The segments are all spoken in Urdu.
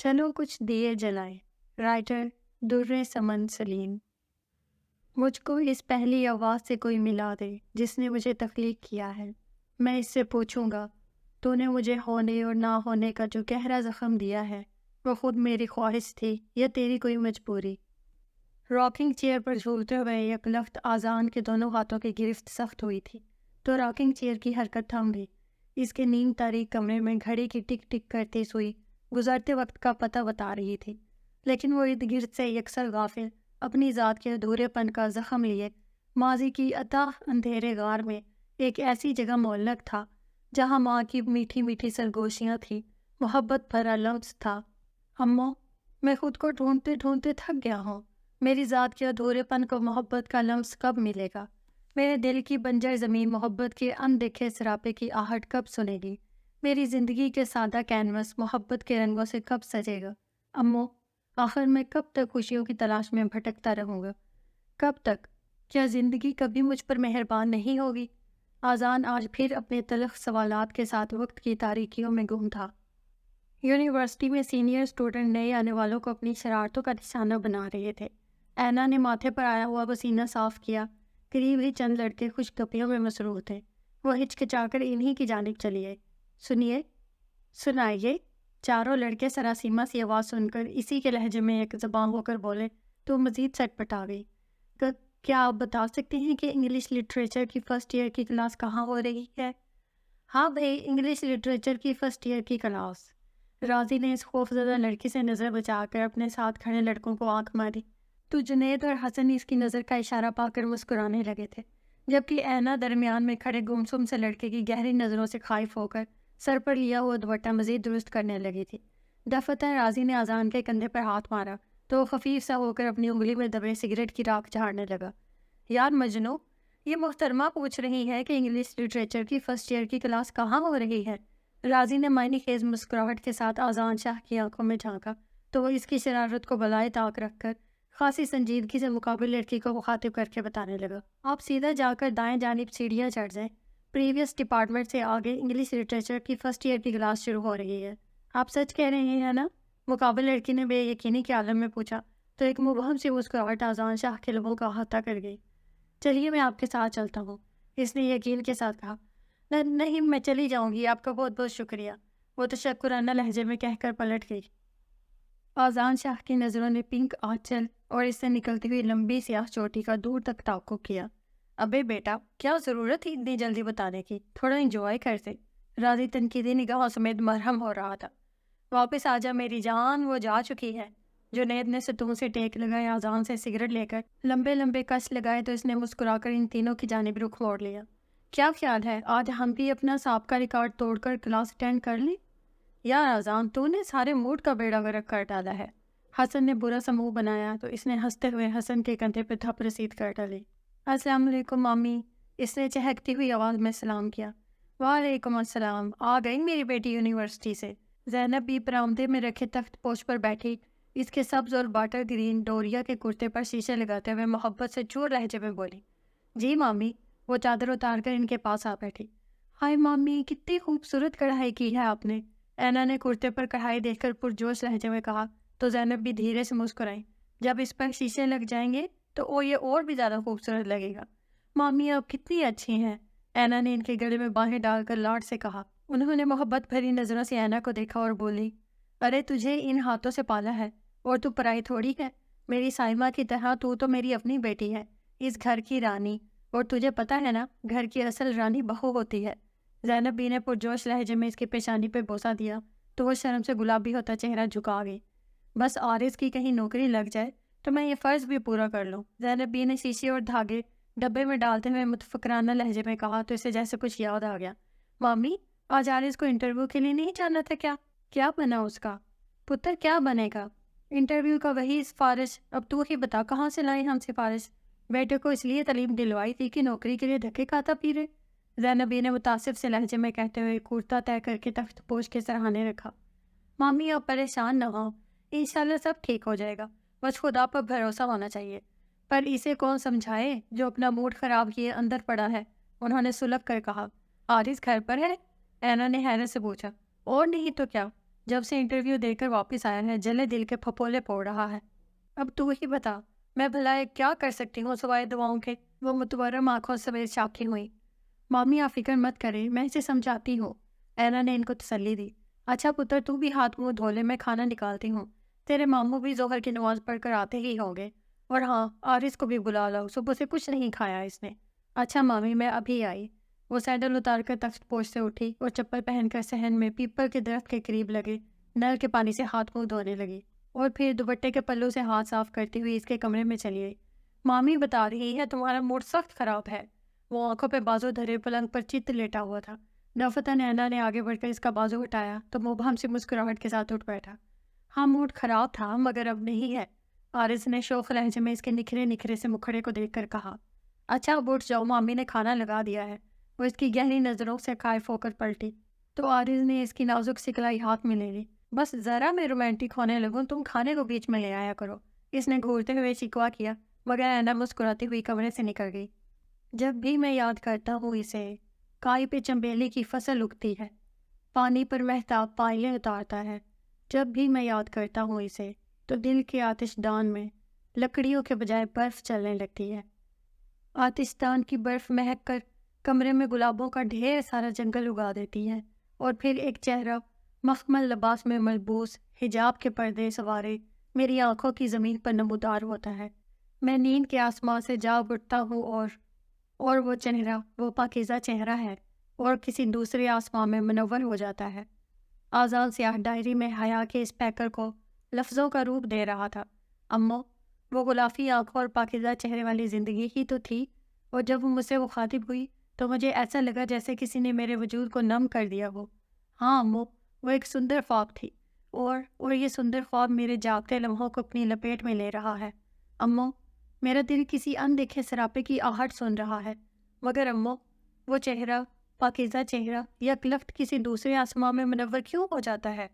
چلو کچھ دیے جلائیں۔ رائٹر در سمن سلیم۔ مجھ کو اس پہلی آواز سے کوئی ملا دے جس نے مجھے تخلیق کیا ہے۔ میں اس سے پوچھوں گا تو نے مجھے ہونے اور نہ ہونے کا جو گہرا زخم دیا ہے وہ خود میری خواہش تھی یا تیری کوئی مجبوری؟ راکنگ چیئر پر جھولتے ہوئے یک لخت آذان کے دونوں ہاتھوں کی گرفت سخت ہوئی تھی تو راکنگ چیئر کی حرکت تھم گئی۔ اس کے نیم تاریک کمرے میں گھڑی کی ٹک ٹک کرتی سوئی گزرتے وقت کا پتہ بتا رہی تھی، لیکن وہ ارد گرد سے یکسر غافل، اپنی ذات کے ادھورے پن کا زخم لیے ماضی کی اتاہ اندھیرے غار میں ایک ایسی جگہ معلق تھا جہاں ماں کی میٹھی میٹھی سرگوشیاں تھیں، محبت بھرا لمس تھا۔ اماں، میں خود کو ڈھونڈتے ڈھونڈتے تھک گیا ہوں۔ میری ذات کے ادھورے پن کو محبت کا لمس کب ملے گا؟ میرے دل کی بنجر زمین محبت کے اندیکھے سراپے کی آہٹ کب سنے گی؟ میری زندگی کے سادہ کینوس محبت کے رنگوں سے کب سجے گا؟ امو، آخر میں کب تک خوشیوں کی تلاش میں بھٹکتا رہوں گا؟ کب تک؟ کیا زندگی کبھی مجھ پر مہربان نہیں ہوگی؟ آذان آج پھر اپنے تلخ سوالات کے ساتھ وقت کی تاریکیوں میں گم تھا۔ یونیورسٹی میں سینئر اسٹوڈنٹ نئے آنے والوں کو اپنی شرارتوں کا نشانہ بنا رہے تھے۔ اینا نے ماتھے پر آیا ہوا پسینہ صاف کیا۔ قریب ہی چند لڑکے خوش گپیوں میں مصروف تھے۔ وہ ہچکچا کر انہی کی جانب چلی آئی۔ سنیے، سنائیے۔ چاروں لڑکے سراسیمہ سی آواز سن کر اسی کے لہجے میں ایک زبان ہو کر بولے تو مزید سٹ پٹا گئی۔ کیا آپ بتا سکتے ہیں کہ انگلش لٹریچر کی فرسٹ ایئر کی کلاس کہاں ہو رہی ہے؟ ہاں بھائی، انگلش لٹریچر کی فرسٹ ایئر کی کلاس۔ راضی نے اس خوفزدہ لڑکی سے نظر بچا کر اپنے ساتھ کھڑے لڑکوں کو آنکھ ماری تو جنید اور حسن اس کی نظر کا اشارہ پا کر مسکرانے لگے تھے، جبکہ اینا درمیان میں کھڑے گمسم سے لڑکے کی گہری نظروں سے خائف ہو کر سر پر لیا ہوا دوپٹہ مزید درست کرنے لگی تھی۔ دفتر راضی نے آذان کے کندھے پر ہاتھ مارا تو وہ خفیف سا ہو کر اپنی انگلی میں دبے سگریٹ کی راکھ جھاڑنے لگا۔ یار مجنو، یہ محترمہ پوچھ رہی ہے کہ انگلش لٹریچر کی فرسٹ ایئر کی کلاس کہاں ہو رہی ہے۔ راضی نے معنی خیز مسکراہٹ کے ساتھ آذان شاہ کی آنکھوں میں جھانکا تو وہ اس کی شرارت کو بالائے طاق رکھ کر خاصی سنجیدگی سے مقابل لڑکی کو مخاطب کر کے بتانے لگا، آپ سیدھا جا کر دائیں جانب سیڑھیاں چڑھ جائیں، پریویس ڈپارٹمنٹ سے آگے انگلش لٹریچر کی فرسٹ ایئر کی کلاس شروع ہو رہی ہے۔ آپ سچ کہہ رہے ہیں نا؟ مقابل لڑکی نے بے یقینی کے عالم میں پوچھا تو ایک مبہم سی مسکراہٹ آذان شاہ کے لبوں کا احاطہ کر گئی۔ چلیے میں آپ کے ساتھ چلتا ہوں، اس نے یقین کے ساتھ کہا۔ نہیں، میں چلی جاؤں گی، آپ کا بہت بہت شکریہ، وہ تشکرانہ لہجے میں کہہ کر پلٹ گئی۔ آذان شاہ کی نظروں نے پنک آنچل اور اس سے نکلتی ہوئی لمبی سیاہ چوٹی کا دور تک تعاقب کیا۔ ابے بیٹا، کیا ضرورت تھی اتنی جلدی بتانے کی؟ تھوڑا انجوائے کرتے۔ راضی تنقیدی نگاہوں سمیت مرہم ہو رہا تھا۔ واپس آ جا میری جان، وہ جا چکی ہے۔ جنید نے ستون سے ٹیک لگائے آذان سے سگریٹ لے کر لمبے لمبے کش لگائے تو اس نے مسکرا کر ان تینوں کی جانب رخ موڑ لیا۔ کیا خیال ہے آج ہم بھی اپنا سابقہ ریکارڈ توڑ کر کلاس اٹینڈ کر لیں؟ یار آذان، تو نے سارے موڈ کا بیڑا غرق کر ڈالا ہے۔ حسن نے برا سا منہ بنایا تو اس نے ہنستے ہوئے حسن کے کندھے پہ تھپ رسید کر ڈالی۔ السلام علیکم مامی، اس نے چہکتی ہوئی آواز میں سلام کیا۔ وعلیکم السلام، آ گئی میری بیٹی یونیورسٹی سے؟ زینب بھی برآمدے میں رکھے تخت پوش پر بیٹھی اس کے سبز اور باٹر گرین ڈوریا کے کرتے پر شیشے لگاتے ہوئے محبت سے چور لہجے میں بولی۔ جی مامی، وہ چادر اتار کر ان کے پاس آ بیٹھی۔ ہائے مامی، کتنی خوبصورت کڑھائی کی ہے آپ نے، اینا نے کرتے پر کڑھائی دیکھ کر پرجوش لہجے میں کہا تو زینب بھی دھیرے سے مسکرائی۔ جب اس پر شیشے لگ جائیں گے تو یہ اور بھی زیادہ خوبصورت لگے گا۔ مامی آپ کتنی اچھی ہیں، اینا نے ان کے گلے میں باہیں ڈال کر لاڈ سے کہا۔ انہوں نے محبت بھری نظروں سے اینا کو دیکھا اور بولی، ارے تجھے ان ہاتھوں سے پالا ہے اور تو پرائی تھوڑی ہے، میری سائمہ کی طرح تو میری اپنی بیٹی ہے، اس گھر کی رانی، اور تجھے پتہ ہے نا گھر کی اصل رانی بہو ہوتی ہے۔ زینب بی نے پرجوش لہجے میں اس کی پیشانی پہ بوسہ دیا تو وہ شرم سے گلابی ہوتا چہرہ جھکا گئی۔ بس عارض کی کہیں نوکری لگ جائے تو میں یہ فرض بھی پورا کر لوں، زینب بی نے شیشے اور دھاگے ڈبے میں ڈالتے ہوئے متفکرانہ لہجے میں کہا تو اسے جیسے کچھ یاد آ گیا۔ مامی، آج عارض کو انٹرویو کے لیے نہیں جانا تھا کیا؟ کیا بنا اس کا؟ پتر کیا بنے گا؟ انٹرویو کا وہی سفارش، اب تو ہی بتا کہاں سے لائے ہم سفارش؟ بیٹے کو اس لیے تعلیم دلوائی تھی کہ نوکری کے لیے دھکے کھاتا پھرے، زینب بی نے متاسف سے لہجے میں کہتے ہوئے کرتا طے کر کے تخت پوش کے سرہانے رکھا۔ مامی آپ پریشان نہ ہوں، انشاءاللہ سب ٹھیک ہو جائے گا، بس خدا پر بھروسہ ہونا چاہیے۔ پر اسے کون سمجھائے جو اپنا موڈ خراب کیے اندر پڑا ہے، انہوں نے سلگ کر کہا۔ عارض گھر پر ہے؟ اینا نے حیرت سے پوچھا۔ اور نہیں تو کیا، جب سے انٹرویو دے کر واپس آیا ہے جلے دل کے پھپولے پھوڑ رہا ہے۔ اب تو ہی بتا، میں بھلا کیا کر سکتی ہوں سوائے دعاؤں کے؟ وہ متورم آنکھوں سمیت چاکی ہوئی۔ مامی آپ فکر مت کریں، میں اسے سمجھاتی ہوں، اینا نے ان کو تسلی دی۔ اچھا پتر، تو بھی ہاتھ منہ دھو لے، میں کھانا نکالتی ہوں۔ تیرے ماموں بھی ظہر کی نماز پڑھ کر آتے ہی ہوں گے۔ اور ہاں، عارض کو بھی بلا لاؤ، صبح سے کچھ نہیں کھایا اس نے۔ اچھا مامی، میں ابھی آئی۔ وہ سینڈل اتار کر تخت پوش سے اٹھی اور چپل پہن کر صحن میں پیپل کے درخت کے قریب لگے نل کے پانی سے ہاتھ منہ دھونے لگی اور پھر دوپٹے کے پلو سے ہاتھ صاف کرتی ہوئی اس کے کمرے میں چلی گئی۔ مامی بتا رہی ہے تمہارا موڈ سخت خراب ہے۔ وہ آنکھوں پہ بازو دھرے پلنگ پر چت لیٹا ہوا تھا۔ دفتر نینا نے آگے بڑھ کر اس کا بازو ہٹایا تو مبہم سی مسکراہٹ کے ساتھ اٹھ بیٹھا۔ ہاں، موڈ خراب تھا مگر اب نہیں ہے، عارض نے شوخ لہجے میں اس کے نکھرے نکھرے سے مکھڑے کو دیکھ کر کہا۔ اچھا اب اٹھ جاؤ، مامی نے کھانا لگا دیا ہے۔ وہ اس کی گہری نظروں سے خائف ہو کر پلٹی تو عارض نے اس کی نازک سکلائی ہاتھ میں لے لی۔ بس ذرا میں رومانٹک ہونے لگوں تم کھانے کو بیچ میں لے آیا کرو، اس نے گھورتے ہوئے شکوہ کیا، مگر اینا مسکراتی ہوئی کمرے سے نکل گئی۔ جب بھی میں یاد کرتا ہوں اسے، کائی پہ چنبیلی کی فصل اگتی ہے، پانی پر مہتاب پائلیں اتارتا ہے۔ جب بھی میں یاد کرتا ہوں اسے تو دل کے آتش دان میں لکڑیوں کے بجائے برف چلنے لگتی ہے۔ آتش دان کی برف مہک کر کمرے میں گلابوں کا ڈھیر سارا جنگل اگا دیتی ہے اور پھر ایک چہرہ مخمل لباس میں ملبوس حجاب کے پردے سوارے میری آنکھوں کی زمین پر نمودار ہوتا ہے۔ میں نیند کے آسمان سے جاگ اٹھتا ہوں اور وہ چہرہ، وہ پاکیزہ چہرہ ہے اور کسی دوسرے آسمان میں منور ہو جاتا ہے۔ آزاد سیاہ ڈائری میں حیا کے اس پیکر کو لفظوں کا روپ دے رہا تھا۔ اماں، وہ غلافی آنکھوں اور پاکیزہ چہرے والی زندگی ہی تو تھی، اور جب وہ مجھ سے مخاطب ہوئی تو مجھے ایسا لگا جیسے کسی نے میرے وجود کو نم کر دیا ہو۔ ہاں اماں، وہ ایک سندر خواب تھی اور یہ سندر خواب میرے جاگتے لمحوں کو اپنی لپیٹ میں لے رہا ہے۔ اماں، میرا دل کسی اندیکھے سراپے کی آہٹ سن رہا ہے، مگر اماں، وہ چہرہ، پاکیزہ چہرہ، یک لخت کسی دوسرے آسمان میں منور کیوں ہو جاتا ہے؟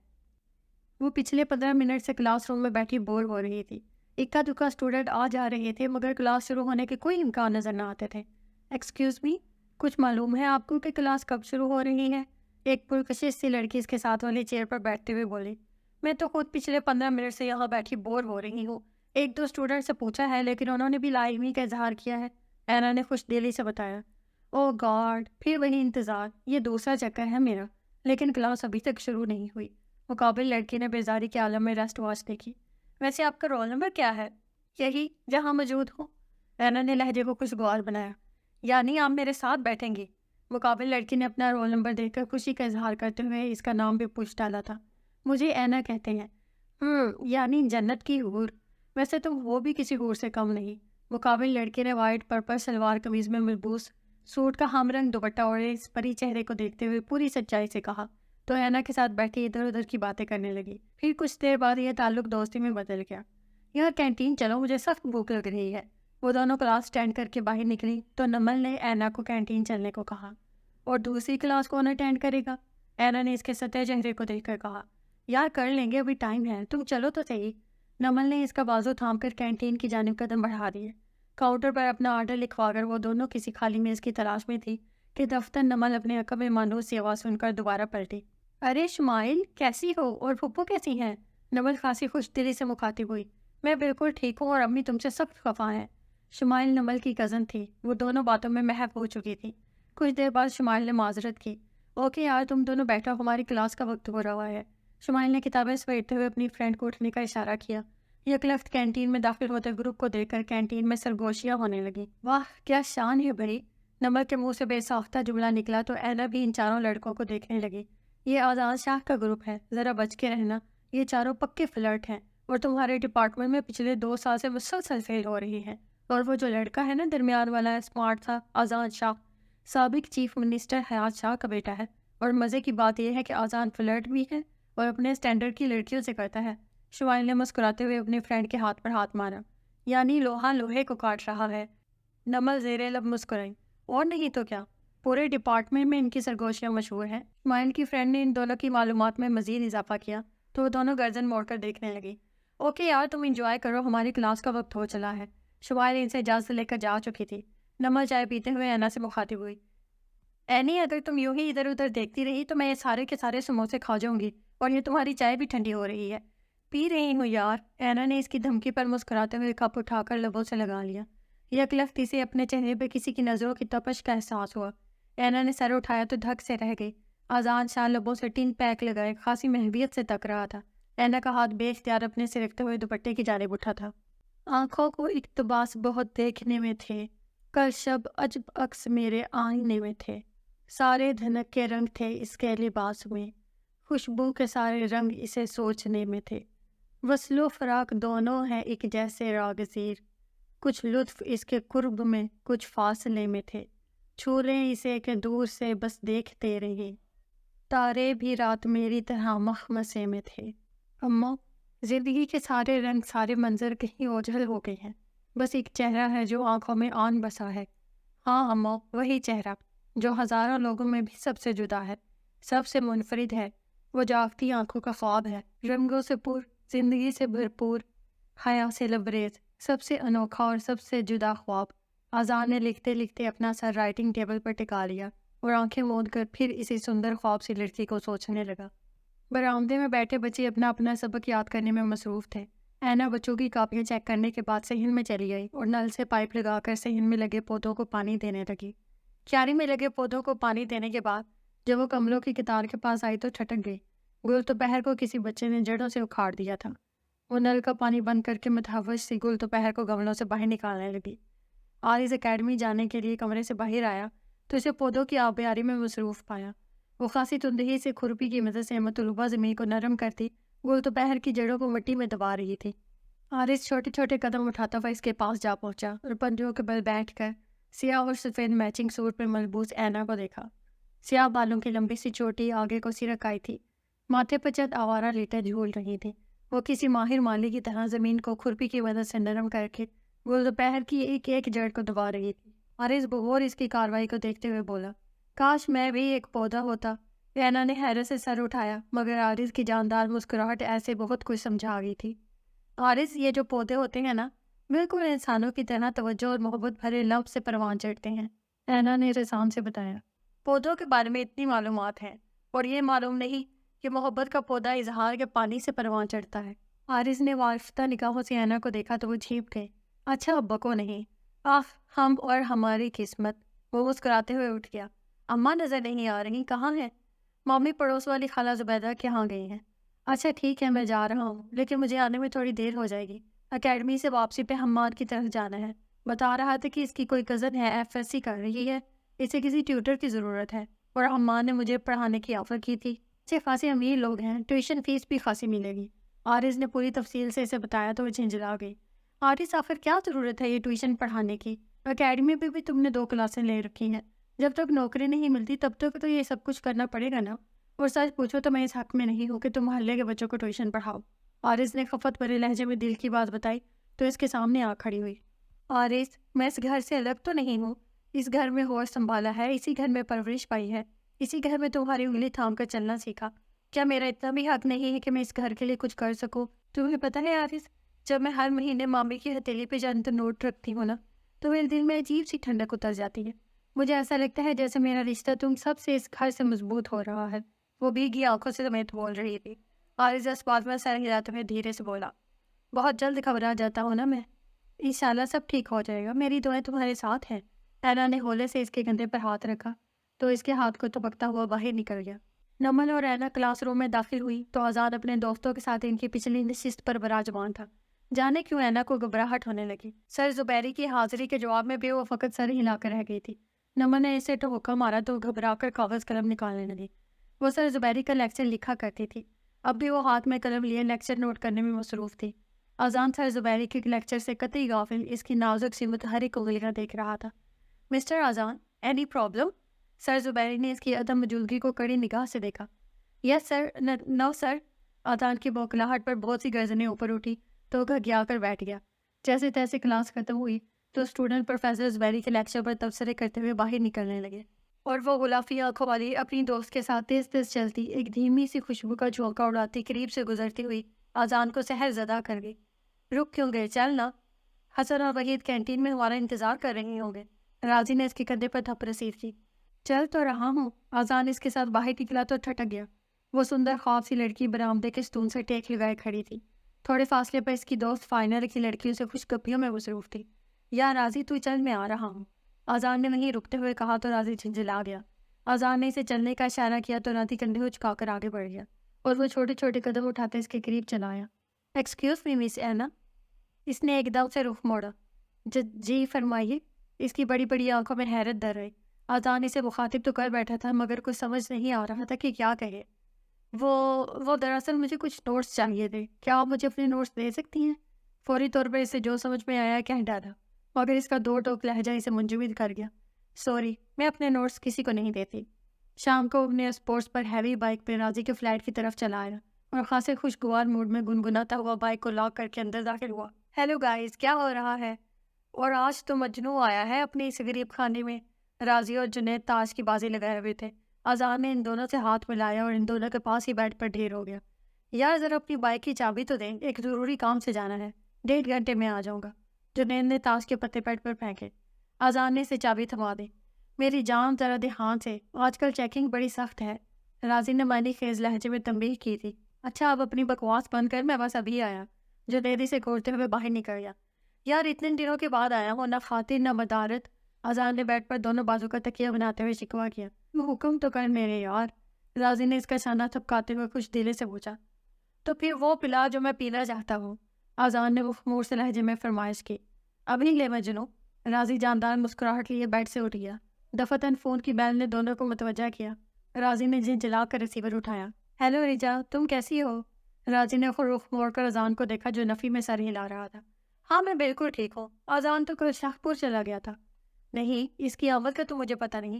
وہ پچھلے 15 منٹ سے کلاس روم میں بیٹھی بور ہو رہی تھی۔ اکا دکا اسٹوڈنٹ آ جا رہے تھے مگر کلاس شروع ہونے کے کوئی امکان نظر نہ آتے تھے۔ ایکسکیوز می، کچھ معلوم ہے آپ کو کہ کلاس کب شروع ہو رہی ہے؟ ایک پرکشش سی لڑکی اس کے ساتھ والی چیئر پر بیٹھتے ہوئے بولی۔ میں تو خود پچھلے 15 منٹ سے یہاں بیٹھی بور ہو رہی ہوں، ایک دو اسٹوڈنٹ سے پوچھا ہے لیکن انہوں نے بھی لاعلمی کا اظہار کیا ہے، اینا نے خوش دلی سے بتایا۔ او گاڈ، پھر وہی انتظار، یہ دوسرا چکر ہے میرا، لیکن کلاس ابھی تک شروع نہیں ہوئی۔ مقابل لڑکی نے بیزاری کے عالم میں ریسٹ واچ دیکھی۔ ویسے آپ کا رول نمبر کیا ہے؟ یہی جہاں موجود ہوں، اینا نے لہجے کو خوشگوار بنایا۔ یعنی آپ میرے ساتھ بیٹھیں گی؟ مقابل لڑکی نے اپنا رول نمبر دیکھ کر خوشی کا اظہار کرتے ہوئے اس کا نام بھی پوچھ ڈالا تھا۔ مجھے اینا کہتے ہیں۔ یعنی جنت کی حور؟ ویسے تم وہ بھی کسی حور سے کم نہیں۔ مقابل لڑکی نے وائٹ پرپل سلوار قمیض میں ملبوس سوٹ کا ہم رنگ دوپٹہ اوڑھے اس پری چہرے کو دیکھتے ہوئے پوری سچائی سے کہا، تو اینا کے ساتھ بیٹھی ادھر ادھر کی باتیں کرنے لگی۔ پھر کچھ دیر بعد یہ تعلق دوستی میں بدل گیا۔ یار کینٹین چلو، مجھے سخت بھوک لگ رہی ہے۔ وہ دونوں کلاس اٹینڈ کر کے باہر نکلی تو نمل نے اینا کو کینٹین چلنے کو کہا۔ اور دوسری کلاس کون اٹینڈ کرے گا؟ اینا نے اس کے سطح چہرے کو دیکھ کر کہا۔ یار کر لیں گے، ابھی ٹائم ہے، تم چلو تو صحیح۔ نمل نے اس کا بازو تھام کر کینٹین کی جانب قدم بڑھا دیے۔ کاؤنٹر پر اپنا آرڈر لکھوا کر وہ دونوں کسی خالی میز کی تلاش میں تھی کہ دفتر نمل اپنے عقب میں مانوس سی آواز سن کر دوبارہ پلٹی۔ ارے شمائل، کیسی ہو اور پھپھو کیسی ہیں؟ نمل خاصی خوش دلی سے مخاطب ہوئی۔ میں بالکل ٹھیک ہوں اور امی تم سے سخت خفا ہیں۔ شمائل نمل کی کزن تھی، وہ دونوں باتوں میں محو ہو چکی تھی۔ کچھ دیر بعد شمائل نے معذرت کی۔ اوکے یار، تم دونوں بیٹھو، ہماری کلاس کا وقت ہو رہا ہے۔ شمائل نے کتابیں سمیٹتے ہوئے اپنی فرینڈ کو اٹھنے کا اشارہ کیا۔ یک لخت کینٹین میں داخل ہوتے گروپ کو دیکھ کر کینٹین میں سرگوشیاں ہونے لگی۔ واہ کیا شان ہے بھائی! نمل کے منہ سے بے ساختہ جملہ نکلا تو اینا بھی ان چاروں لڑکوں کو دیکھنے لگی۔ یہ آزاد شاہ کا گروپ ہے، ذرا بچ کے رہنا، یہ چاروں پکے فلرٹ ہیں اور تمہارے ڈپارٹمنٹ میں پچھلے 2 سال سے مسلسل فیل ہو رہی ہیں۔ اور وہ جو لڑکا ہے نا درمیان والا، اسمارٹ تھا، آزاد شاہ، سابق چیف منسٹر حیات شاہ کا بیٹا ہے۔ اور مزے کی بات یہ ہے کہ آزاد فلرٹ بھی ہے اور اپنے اسٹینڈرڈ کی لڑکیوں سے کرتا ہے۔ شمائل نے مسکراتے ہوئے اپنے فرینڈ کے ہاتھ پر ہاتھ مارا۔ یعنی لوہا لوہے کو کاٹ رہا ہے۔ نمل زیر لب مسکرائی۔ اور نہیں تو کیا، پورے ڈپارٹمنٹ میں ان کی سرگوشیاں مشہور ہیں۔ شمائل کی فرینڈ نے ان دونوں کی معلومات میں مزید اضافہ کیا تو وہ دونوں گردن موڑ کر دیکھنے لگی۔ اوکے یار، تم انجوائے کرو، ہماری کلاس کا وقت ہو چلا ہے۔ شمائل ان سے اجازت لے کر جا چکی تھی۔ نمل چائے پیتے ہوئے اینا سے مخاطب ہوئی۔ اینی، اگر تم یوں ہی ادھر ادھر دیکھتی رہی تو میں یہ سارے کے سارے سموسے کھا جاؤں گی اور یہ تمہاری چائے بھی ٹھنڈی ہو رہی ہے۔ پی رہی ہوں یار۔ اینا نے اس کی دھمکی پر مسکراتے ہوئے کپ اٹھا کر لبوں سے لگا لیا۔ یکلخت اسے اپنے چہرے پہ کسی کی نظروں کی تپش کا احساس ہوا۔ اینا نے سر اٹھایا تو دھک سے رہ گئی۔ آزان شاہ لبوں سے ٹن پیک لگائے خاصی محبیت سے تک رہا تھا۔ اینا کا ہاتھ بے اختیار اپنے سرکتے ہوئے دوپٹے کی جانب اٹھا تھا۔ آنکھوں کو اقتباس بہت دیکھنے میں تھے، کل شب عجب عکس میرے آئینے میں تھے۔ سارے دھنک کے رنگ تھے اس کے لباس میں، خوشبو کے سارے رنگ اسے سوچنے میں تھے۔ وصل و فراق دونوں ہیں ایک جیسے راگزیر، کچھ لطف اس کے قرب میں کچھ فاصلے میں تھے۔ چھو لیں اسے کہ دور سے بس دیکھتے رہیں، تارے بھی رات میری طرح مخمصے میں تھے۔ اماں، زندگی کے سارے رنگ سارے منظر کہیں اوجھل ہو گئے ہیں، بس ایک چہرہ ہے جو آنکھوں میں آن بسا ہے۔ ہاں اماں، وہی چہرہ جو ہزاروں لوگوں میں بھی سب سے جدا ہے، سب سے منفرد ہے۔ وہ جاگتی آنکھوں کا خواب ہے، رنگوں سے پر، زندگی سے بھرپور، حیا سے لبریز، سب سے انوکھا اور سب سے جدا خواب۔ آزان نے لکھتے لکھتے اپنا سر رائٹنگ ٹیبل پر ٹکا لیا اور آنکھیں موند کر پھر اسی سندر خواب سی لڑکی کو سوچنے لگا۔ برآمدے میں بیٹھے بچے اپنا اپنا سبق یاد کرنے میں مصروف تھے۔ اینا بچوں کی کاپیاں چیک کرنے کے بعد صحن میں چلی گئی اور نل سے پائپ لگا کر صحن میں لگے پودوں کو پانی دینے لگی۔ کیاری میں لگے پودوں کو پانی دینے کے بعد جب وہ کملوں کی قطار کے پاس آئی تو چھٹک گئی۔ گل دوپہر کو کسی بچے نے جڑوں سے اکھاڑ دیا تھا۔ وہ نل کا پانی بند کر کے متحوش سی گل دوپہر کو گملوں سے باہر نکالنے لگی۔ آریز اکیڈمی جانے کے لیے کمرے سے باہر آیا تو اسے پودوں کی آبیاری میں مصروف پایا۔ وہ خاصی تندہی سے کھرپی کی مدد سے مطلوبہ زمین کو نرم کرتی گل دوپہر کی جڑوں کو مٹی میں دبا رہی تھی۔ آریز چھوٹے چھوٹے قدم اٹھاتا ہوا اس کے پاس جا پہنچا اور پنجوں کے بل بیٹھ کر سیاہ اور سفید میچنگ سوٹ پر ملبوس اینا کو دیکھا۔ سیاہ بالوں کی لمبی سی چوٹی آگے کو سی رکھائی تھی، ماتھے پر چند آوارہ لیٹیں جھول رہی تھی۔ وہ کسی ماہر مالی کی طرح زمین کو کھرپی کی مدد سے نرم کر کے گل دوپہر کی ایک ایک جڑ کو دبا رہی تھی۔ آریز بغور اس کی کارروائی کو دیکھتے ہوئے بولا، کاش میں بھی ایک پودا ہوتا۔ اینا نے حیرت سے سر اٹھایا مگر آریز کی جاندار مسکراہٹ ایسے بہت کچھ سمجھا گئی تھی۔ آریز، یہ جو پودے ہوتے ہیں نا، بالکل انسانوں کی طرح توجہ اور محبت بھرے لفظ سے پروان چڑھتے ہیں، اینا نے رضان سے بتایا۔ پودوں کے بارے میں اتنی معلومات ہیں اور یہ معلوم نہیں کہ محبت کا پودا اظہار کے پانی سے پروان چڑھتا ہے۔ آریز نے وارفتہ نگاہوں سے اینا کو دیکھا تو وہ جھیپ گئے۔ اچھا ابا کو نہیں، ہم اور ہماری قسمت۔ وہ مسکراتے ہوئے اٹھ گیا۔ اماں نظر نہیں آ رہی، کہاں ہیں؟ مامی پڑوس والی خالہ زبیدہ کے ہاں گئی ہیں۔ اچھا ٹھیک ہے، میں جا رہا ہوں لیکن مجھے آنے میں تھوڑی دیر ہو جائے گی۔ اکیڈمی سے واپسی پہ حماد کی طرف جانا ہے۔ بتا رہا تھا کہ اس کی کوئی کزن ہے، FSC کر رہی ہے، اسے کسی ٹیوٹر کی ضرورت ہے اور حماد نے مجھے پڑھانے کی آفر کی تھی۔ اچھے خاصے امیر لوگ ہیں، ٹیوشن فیس بھی خاصی ملے گی۔ آرز نے پوری تفصیل سے اسے بتایا تو وہ جھنجھلا گئی۔ آرز، آخر کیا ضرورت ہے یہ ٹیوشن پڑھانے کی؟ اکیڈمی پہ بھی تم نے 2 کلاسیں لے رکھی ہیں، جب تک نوکری نہیں ملتی تب تک تو یہ سب کچھ کرنا پڑے گا نا۔ اور سچ پوچھو تو میں اس حق میں نہیں ہوں کہ تم محلے کے بچوں کو ٹیوشن پڑھاؤ۔ آرز نے خفت بھرے لہجے میں دل کی بات بتائی تو اس کے سامنے آ کھڑی ہوئی۔ آرز، میں اس گھر سے الگ تو نہیں ہوں، اس گھر میں ہوش سنبھالا ہے، اسی گھر میں پرورش پائی ہے، اسی گھر میں تمہاری انگلی تھام کر چلنا سیکھا۔ کیا میرا اتنا بھی حق نہیں ہے کہ میں اس گھر کے لیے کچھ کر سکوں؟ تمہیں پتہ ہے آرز، جب میں ہر مہینے مامی کی ہتھیلی پہ چند نوٹ رکھتی ہوں نا تو میرے دل میں عجیب سی ٹھنڈک اتر جاتی ہے۔ مجھے ایسا لگتا ہے جیسے میرا رشتہ تم سب سے اس گھر سے مضبوط ہو رہا ہے۔ وہ بھیگی آنکھوں سے سمیت بول رہی تھی۔ آرز اس بات میں سر ہلاتے ہوئے دھیرے سے بولا، بہت جلد گھبرا جاتا ہوں نا میں، انشاءاللہ سب ٹھیک ہو جائے گا، میری دعائیں تمہارے ساتھ ہیں۔ اینا نے ہولے سے اس کے کندھے پر ہاتھ رکھا تو اس کے ہاتھ کو تبکتا ہوا باہر نکل گیا۔ نمن اور اینا کلاس روم میں داخل ہوئی تو آزاد اپنے دوستوں کے ساتھ ان کی پچھلی نشست پر براجمان تھا۔ جانے کیوں اینا کو گھبراہٹ ہونے لگی۔ سر زبیری کی حاضری کے جواب میں بھی وہ فقط سر ہلا کر رہ گئی تھی۔ نمن نے اسے ٹھوکا مارا تو گھبرا کر کاغذ قلم نکالنے لگی۔ وہ سر زبیری کا لیکچر لکھا کرتی تھی، اب بھی وہ ہاتھ میں قلم لیے لیکچر نوٹ کرنے میں مصروف تھی۔ آزان سر زبیری کے لیکچر سے قطعی غافل اس کی نازک سی متحرک انگلیاں دیکھ رہا تھا۔ مسٹر آزان، اینی پرابلم؟ سر زبیری نے اس کی عدم موجودگی کو کڑی نگاہ سے دیکھا۔ یس سر، نو سر۔ آزان کی بوکھلاہٹ پر بہت سی گردنیں اوپر اٹھی تو گھگیا کر بیٹھ گیا۔ جیسے تیسے کلاس ختم ہوئی تو اسٹوڈنٹ پروفیسر زبیری کے لیکچر پر تبصرے کرتے ہوئے باہر نکلنے لگے اور وہ غلافی آنکھوں والی اپنی دوست کے ساتھ تیز تیز چلتی ایک دھیمی سی خوشبو کا جھونکا اڑاتی قریب سے گزرتی ہوئی آزان کو سحر زدہ کر گئی۔ رک کیوں گئے؟ چل نا، حسن اور وحید کینٹین میں ہمارا انتظار کر رہے ہوں گے۔ راضی نے اس کے کندھے پر تھپ رسید کی۔ چل تو رہا ہوں۔ آزان اس کے ساتھ باہر نکلا تو ٹھٹک گیا۔ وہ سندر خواب سی لڑکی برآمدے کے ستون سے ٹیک لگائے کھڑی تھی۔ تھوڑے فاصلے پر اس کی دوست فائنل کی لڑکیوں سے خوشگپیوں میں مصروف تھی۔ یا راضی تو چل، میں آ رہا ہوں، آذان نے وہیں رکتے ہوئے کہا تو راضی جھنجھلا گیا۔ آذان نے اسے چلنے کا اشارہ کیا تو راضی کندھے اچکا کر آگے بڑھ گیا اور وہ چھوٹے چھوٹے قدم اٹھاتے اس کے قریب چلا آیا۔ ایکسکیوز می مس اینا، اس نے ایک دم سے رخ موڑا۔ جی فرمائیے۔ اس کی بڑی بڑی آنکھوں میں حیرت در رہی۔ آذان اسے مخاطب تو کر بیٹھا تھا مگر کچھ سمجھ نہیں آ رہا تھا کہ کیا کہے۔ وہ دراصل مجھے کچھ نوٹس چاہیے تھے، کیا آپ مجھے اپنے نوٹس دے سکتی ہیں؟ فوری طور پر اسے جو سمجھ میں آیا کہہ ڈالا، مگر اس کا دو ٹوک لہجہ اسے منجمد کر گیا۔ سوری، میں اپنے نوٹس کسی کو نہیں دیتی۔ شام کو اپنے اسپورٹس پر ہیوی بائک پہ راضی کے فلیٹ کی طرف چلا آیا اور خاصے خوشگوار موڈ میں گنگناتا ہوا بائک کو لاک کر کے اندر داخل ہوا۔ ہیلو گائز، کیا ہو رہا ہے؟ اور آج تو مجنوں آیا ہے اپنے اس غریب خانے میں۔ راضی اور جنید تاش کی بازی لگائے ہوئے تھے۔ آذان نے ان دونوں سے ہاتھ ملایا اور ان دونوں کے پاس ہی بیٹھ پر ڈھیر ہو گیا۔ یار ذرا اپنی بائک کی چابی تو دیں، ایک ضروری کام سے جانا ہے، 1.5 گھنٹے میں آ جاؤں گا۔ جنید نے تاش کے پتے پیٹ پر پھینکے۔ آذان نے اسے چابی تھما دی۔ میری جان ذرا دھیان سے، آج کل چیکنگ بڑی سخت ہے، راضی نے معنی خیز لہجے میں تنبیہ کی تھی۔ اچھا اب اپنی بکواس بند کر، میں بس ابھی آیا۔ جنید سے گھورتے ہوئے باہر نکل گیا۔ یار اتنے دنوں کے بعد آیا ہوں، نہ خاطر نہ مدارت۔ آذان نے بیٹھ پر دونوں بازو کا تکیہ بناتے ہوئے شکوہ کیا۔ حکم تو کر میرے یار، راضی نے اس کا شانہ تھپکاتے ہوئے خوش دلی سے پوچھا۔ تو پھر وہ پلا جو میں پینا چاہتا ہوں، آذان نے مخمور سے لہجے میں فرمائش کی۔ ابھی لے مجنوں۔ راضی جاندار مسکراہٹ لیے بیٹھ سے اٹھ گیا۔ دفتن فون کی بیل نے دونوں کو متوجہ کیا۔ راضی نے جھنجھلا کر ریسیور اٹھایا۔ ہیلو ریجا، تم کیسی ہو؟ راضی نے رخ موڑ کر آذان کو دیکھا جو نفی میں سر ہلا رہا تھا۔ ہاں میں بالکل ٹھیک ہوں، آذان تو کل شاہ پور چلا گیا تھا۔ نہیں، اس کی آمد کا تو مجھے پتہ نہیں،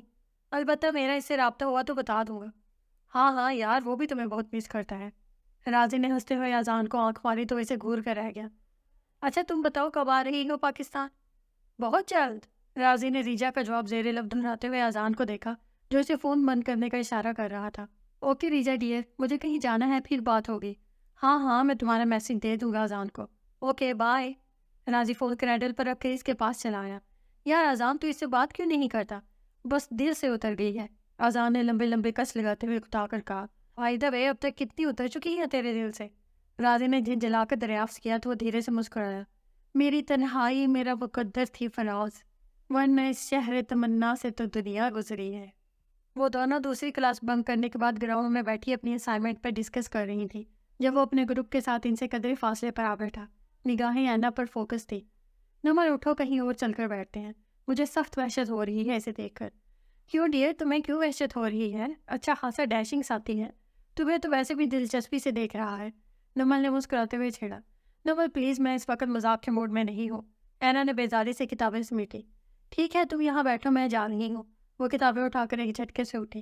البتہ میرا اس سے رابطہ ہوا تو بتا دوں گا۔ ہاں یار، وہ بھی تمہیں بہت مس کرتا ہے۔ راضی نے ہنستے ہوئے آذان کو آنکھ ماری تو اسے گھور کر رہ گیا۔ اچھا تم بتاؤ کب آ رہی ہو پاکستان؟ بہت جلد، راضی نے ریجا کا جواب زیر لب دہراتے ہوئے آذان کو دیکھا جو اسے فون بند کرنے کا اشارہ کر رہا تھا۔ اوکے ریجا ڈیئر، مجھے کہیں جانا ہے، پھر بات ہوگی۔ ہاں میں تمہارا میسج دے دوں گا آذان کو۔ Okay bye. راضی فون کریڈل پر رکھ کے اس کے پاس چلا آیا۔ یار آذان تو اس سے بات کیوں نہیں کرتا؟ بس دل سے اتر گئی ہے، آذان نے لمبے لمبے کس لگاتے ہوئے اکتا کر کہا۔ فائدہ بے اب تک کتنی اتر چکی ہے تیرے دل سے؟ راضی نے جھنجھلا کر دریافت کیا تو وہ دھیرے سے مسکرایا۔ میری تنہائی میرا مقدر تھی فراز، ورنہ اس شہر تمنا سے تو دنیا گزری ہے۔ وہ دونوں دوسری کلاس بنک کرنے کے بعد گراؤنڈ میں بیٹھی اپنی اسائنمنٹ پر ڈسکس کر رہی تھی جب وہ اپنے گروپ کے ساتھ ان سے قدرے فاصلے پر آ بیٹھا۔ نگاہیں اینا پر فوکس تھی۔ نمر اٹھو، کہیں اور چل کر بیٹھتے ہیں، مجھے سخت وحشت ہو رہی ہے اسے دیکھ کر۔ کیوں ڈیئر، تمہیں کیوں وحشت ہو رہی ہے؟ اچھا خاصا ڈیشنگ آتی ہے، تمہیں تو ویسے بھی دلچسپی سے دیکھ رہا ہے، نمل نے مسکراتے ہوئے چھیڑا۔ نمل پلیز، میں اس وقت مذاق کے موڈ میں نہیں ہوں۔ اینا نے بیزاری سے کتابیں سمیٹی۔ ٹھیک ہے تم یہاں بیٹھو، میں جا رہی ہوں۔ وہ کتابیں اٹھا کر ایک جھٹکے سے اٹھی۔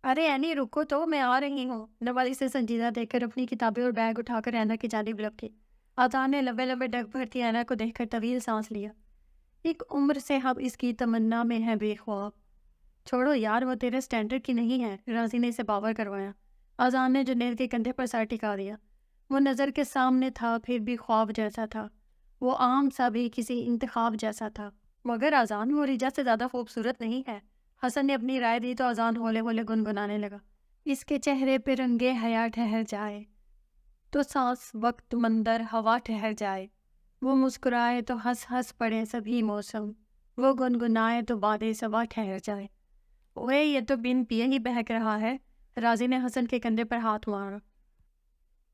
ارے اینی رکو تو، میں آ رہی ہوں۔ نمل اسے سنجیدہ دیکھ کر اپنی کتابیں اور بیگ اٹھا کر اینا کی جانب لپکی۔ آذان نے لمبے لمبے ڈگ بھرتی اینا کو دیکھ کر طویل سانس لیا۔ ایک عمر سے ہم اس کی تمنا میں ہے بے خواب۔ چھوڑو یار، وہ تیرے سٹینڈرڈ کی نہیں ہے، راضی نے اسے باور کروایا۔ آذان نے جنید کے کندھے پر سر ٹکا دیا۔ وہ نظر کے سامنے تھا، پھر بھی خواب جیسا تھا، وہ عام سا بھی کسی انتخاب جیسا تھا۔ مگر آذان وہ ریجا سے زیادہ خوبصورت نہیں ہے، حسن نے اپنی رائے دی تو آذان ہولے ہولے گنگنانے لگا۔ اس کے چہرے پہ رنگے حیا ٹھہر جائے تو سانس وقت مندر ہوا ٹھہر جائے، وہ مسکرائے تو ہنس ہنس پڑے سبھی موسم، وہ گنگنائے تو بادِ صبا ٹھہر جائے۔ اوے یہ تو بن پیے ہی بہک رہا ہے، راضی نے حسن کے کندھے پر ہاتھ مارا۔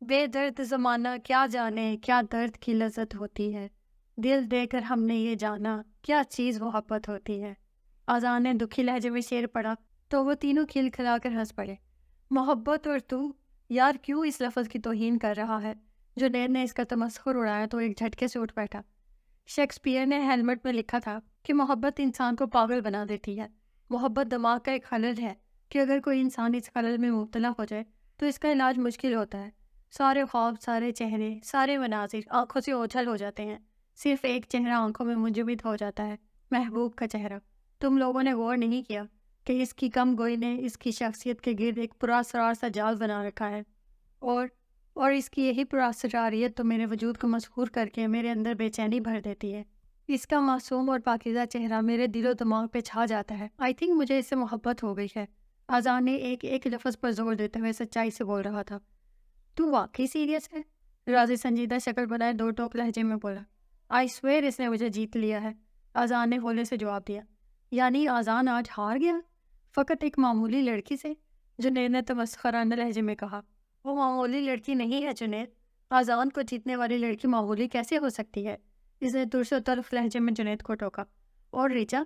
بے درد زمانہ کیا جانے کیا درد کی لذت ہوتی ہے، دل دے کر ہم نے یہ جانا کیا چیز محبت ہوتی ہے۔ آذان نے دکھی لہجے میں شعر پڑھا تو وہ تینوں کھل کھلا کر ہنس پڑے۔ محبت اور تو، یار کیوں اس لفظ کی توہین کر رہا ہے؟ جنید نے اس کا تمسخر اڑایا تو ایک جھٹکے سے اٹھ بیٹھا۔ شیکسپیئر نے ہیلمٹ میں لکھا تھا کہ محبت انسان کو پاگل بنا دیتی ہے۔ محبت دماغ کا ایک خلل ہے کہ اگر کوئی انسان اس خلل میں مبتلا ہو جائے تو اس کا علاج مشکل ہوتا ہے۔ سارے خواب، سارے چہرے، سارے مناظر آنکھوں سے اوجھل ہو جاتے ہیں، صرف ایک چہرہ آنکھوں میں منجمد ہو جاتا ہے، محبوب کا چہرہ۔ تم لوگوں نے غور نہیں کیا کہ اس کی کم گوئی نے اس کی شخصیت کے گرد ایک پراسرار سا جال بنا رکھا ہے، اور اس کی یہی پراسراریت تو میرے وجود کو مسحور کر کے میرے اندر بے چینی بھر دیتی ہے۔ اس کا معصوم اور پاکیزہ چہرہ میرے دل و دماغ پہ چھا جاتا ہے۔ آئی تھنک مجھے اس سے محبت ہو گئی ہے۔ آزان نے ایک ایک لفظ پر زور دیتے ہوئے سچائی سے بول رہا تھا۔ تو واقعی سیریس ہے؟ راضی سنجیدہ شکل بنائے دو ٹوک لہجے میں بولا۔ آئی سویر اس نے مجھے جیت لیا ہے، آزان نے ہولے سے جواب دیا۔ یعنی آزان آج ہار گیا؟ فقط ایک معمولی لڑکی سے؟ جنید نے تمسخرانہ لہجے میں کہا۔ وہ معمولی لڑکی نہیں ہے جنید، آزان کو جیتنے والی لڑکی معمولی کیسے ہو سکتی ہے؟ اس نے ترس و تلخ لہجے میں جنید کو ٹوکا۔ اور ریچا؟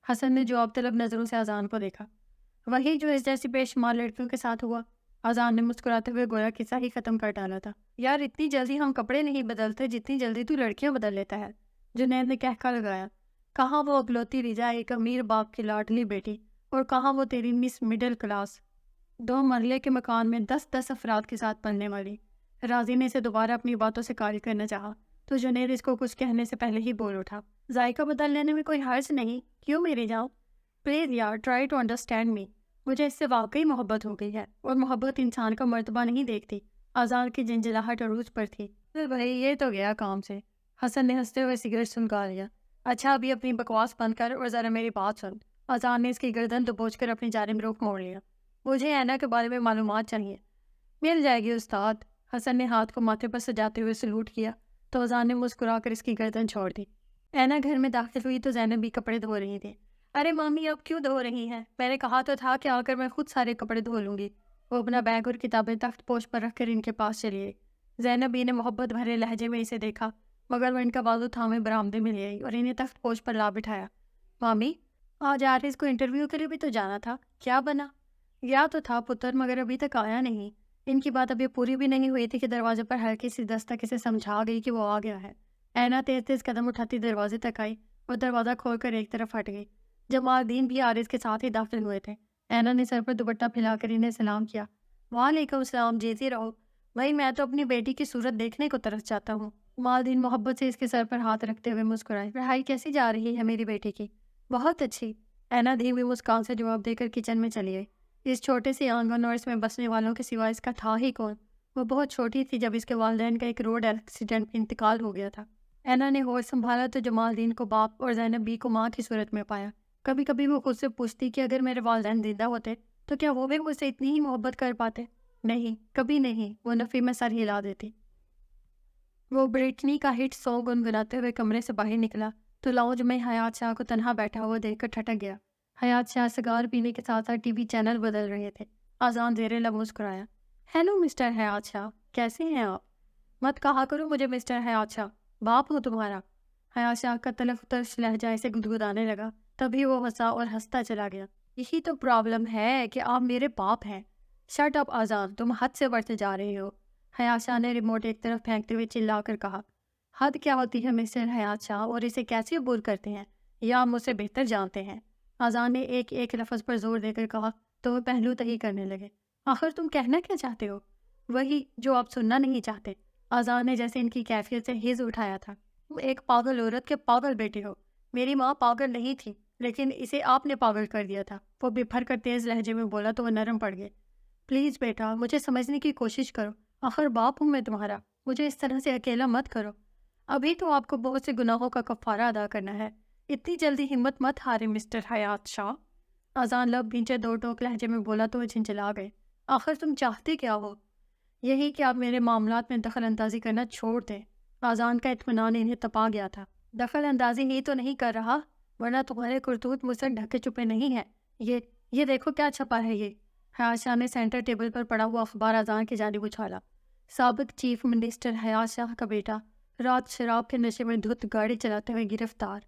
حسن نے جواب طلب نظروں سے آزان کو دیکھا۔ وہی جو اس جیسی بے شمار لڑکیوں کے ساتھ ہوا، آزان نے مسکراتے ہوئے گویا قصہ ہی ختم کر ڈالا تھا۔ یار اتنی جلدی ہم کپڑے نہیں بدلتے جتنی جلدی تو لڑکیاں بدل لیتا ہے، جنید نے کہکا لگایا۔ کہاں وہ اکلوتی ریجا ایک امیر باپ کی لاڈلی بیٹی، اور کہاں وہ تیری مس مڈل کلاس 2 مرلے کے مکان میں 10 افراد کے ساتھ پلنے والی۔ راضی نے اسے دوبارہ اپنی باتوں سے قائل کرنا چاہا تو جنید اس کو کچھ کہنے سے پہلے ہی بول اٹھا۔ ذائقہ بدل لینے میں کوئی حرج نہیں، کیوں میری جاؤ؟ پلیز یار ٹرائی ٹو انڈرسٹینڈ می، مجھے اس سے واقعی محبت ہو گئی ہے، اور محبت انسان کا مرتبہ نہیں دیکھتی۔ آزان کی جنجلاہٹ عروج پر تھی۔ بھائی یہ تو گیا کام سے، حسن نے ہنستے ہوئے سگریٹ سلگا لیا۔ اچھا ابھی اپنی بکواس بند کر اور ذرا میری بات سن۔ آزان نے اس کی گردن دبوچ کر اپنی جانب رخ موڑ لیا۔ مجھے اینا کے بارے میں معلومات چاہیے۔ مل جائے گی استاد، حسن نے ہاتھ کو ماتھے پر سجاتے ہوئے سلوٹ کیا تو آزان نے مسکرا کر اس کی گردن چھوڑ دی۔ اینا گھر میں داخل ہوئی تو زینب بھی کپڑے دھو رہی تھی۔ ارے مامی اب کیوں دھو رہی ہیں؟ میں نے کہا تو تھا کہ آ کر میں خود سارے کپڑے دھو لوں گی۔ وہ اپنا بیگ اور کتابیں تخت پوش پر رکھ کر ان کے پاس چلی گئی۔ زینب بھی نے محبت بھرے لہجے میں اسے دیکھا، مگر وہ ان کا بازو تھامے برآمدے میں لے آئی اور انہیں تخت پوش پر لا بٹھایا۔ مامی آج آرز کو انٹرویو کے لیے بھی تو جانا تھا، کیا بنا؟ گیا تو تھا پتر، مگر ابھی تک آیا نہیں۔ ان کی بات ابھی پوری بھی نہیں ہوئی تھی کہ دروازے پر ہلکی سی دستک اسے سمجھا گئی کہ وہ آ گیا ہے۔ اینا تیز تیز قدم اٹھاتی دروازے تک آئی اور دروازہ کھول کر ایک طرف ہٹ گئی۔ جمال الدین بھی عارض کے ساتھ ہی داخل ہوئے تھے۔ اینا نے سر پر دوپٹہ پھیلا کر انہیں سلام کیا۔ وعلیکم السلام، جیتی رہو بھائی، میں تو اپنی بیٹی کی صورت دیکھنے کو ترس جاتا ہوں۔ جمال الدین محبت سے اس کے سر پر ہاتھ رکھتے ہوئے مسکرائے۔ پڑھائی کیسی جا رہی ہے میری بیٹی کی؟ بہت اچھی، اینا دھیمی مسکان سے جواب دے کر کچن میں چلی گئی۔ اس چھوٹے سے آنگن اور اس میں بسنے والوں کے سوا اس کا تھا ہی کون؟ وہ بہت چھوٹی تھی جب اس کے والدین کا ایک روڈ ایکسیڈنٹ میں انتقال ہو گیا تھا۔ اینا نے ہوش سنبھالا تو جمال الدین کو باپ اور زینب بی کو ماں کی صورت میں پایا۔ کبھی کبھی وہ خود سے پوچھتی کہ اگر میرے والدین زندہ ہوتے تو کیا وہ بھی مجھ سے اتنی ہی محبت کر پاتے؟ نہیں، کبھی نہیں، وہ نفی میں سر ہلا دیتی۔ وہ برٹنی کا ہٹ سانگ گنگناتے ہوئے کمرے سے باہر نکلا تو لاؤنج میں حیات شاہ کو تنہا بیٹھا ہوا دیکھ کر ٹھٹک گیا۔ حیات شاہ سگار پینے کے ساتھ ساتھ ٹی وی چینل بدل رہے تھے۔ آزان زیر لب مسکرایا۔ ہیلو مسٹر حیات شاہ، کیسے ہیں آپ؟ مت کہا کرو مجھے مسٹر حیات شاہ، باپ ہوں تمہارا۔ حیات شاہ کا تلخ ترش لہجہ اسے گدگدانے لگا، تبھی وہ ہنسا اور ہنستا چلا گیا۔ یہی تو پرابلم ہے کہ آپ میرے باپ ہیں۔ شٹ اپ آزان، تم حد سے بڑھتے جا رہے ہو، حیات شاہ نے ریموٹ ایک طرف پھینکتے ہوئے چلا کر کہا۔ حد کیا ہوتی ہے مسٹر حیات شاہ، اور اسے کیسے عبور کرتے ہیں، یا آپ مجھ سے بہتر جانتے ہیں؟ آزان نے ایک ایک لفظ پر زور دے کر کہا تو وہ پہلو تہی کرنے لگے۔ آخر تم کہنا کیا چاہتے ہو؟ وہی جو آپ سننا نہیں چاہتے۔ آزان نے جیسے ان کی کیفیت سے ہیز اٹھایا تھا۔ تم ایک پاگل عورت کے پاگل بیٹے ہو۔ میری ماں پاگل نہیں تھی، لیکن اسے آپ نے پاگل کر دیا تھا۔ وہ بپھر کر تیز لہجے میں بولا تو وہ نرم پڑ گئے۔ پلیز بیٹا، مجھے سمجھنے کی کوشش کرو، آخر باپ ہوں میں تمہارا، مجھے اس طرح سے اکیلا مت کرو۔ ابھی تو آپ کو بہت سے گناہوں کا کفارہ ادا کرنا ہے، اتنی جلدی ہمت مت ہارے مسٹر حیات شاہ۔ آزان لب بھینچے دو ٹوک لہجے میں بولا تو وہ جھنجھلا گئے۔ آخر تم چاہتے کیا ہو؟ یہی کہ آپ میرے معاملات میں دخل اندازی کرنا چھوڑ دیں۔ آزان کا اطمینان انہیں تپا گیا تھا۔ دخل اندازی ہی تو نہیں کر رہا، ورنہ تمہارے کرتوت مجھ سے ڈھکے چھپے نہیں ہیں۔ یہ دیکھو کیا چھپا ہے یہ۔ حیات شاہ نے سینٹر ٹیبل پر پڑا ہوا اخبار آزان کی جانب اچھالا۔ سابق چیف منسٹر حیات شاہ کا بیٹا رات شراب کے نشے میں دھت گاڑی چلاتے ہوئے گرفتار۔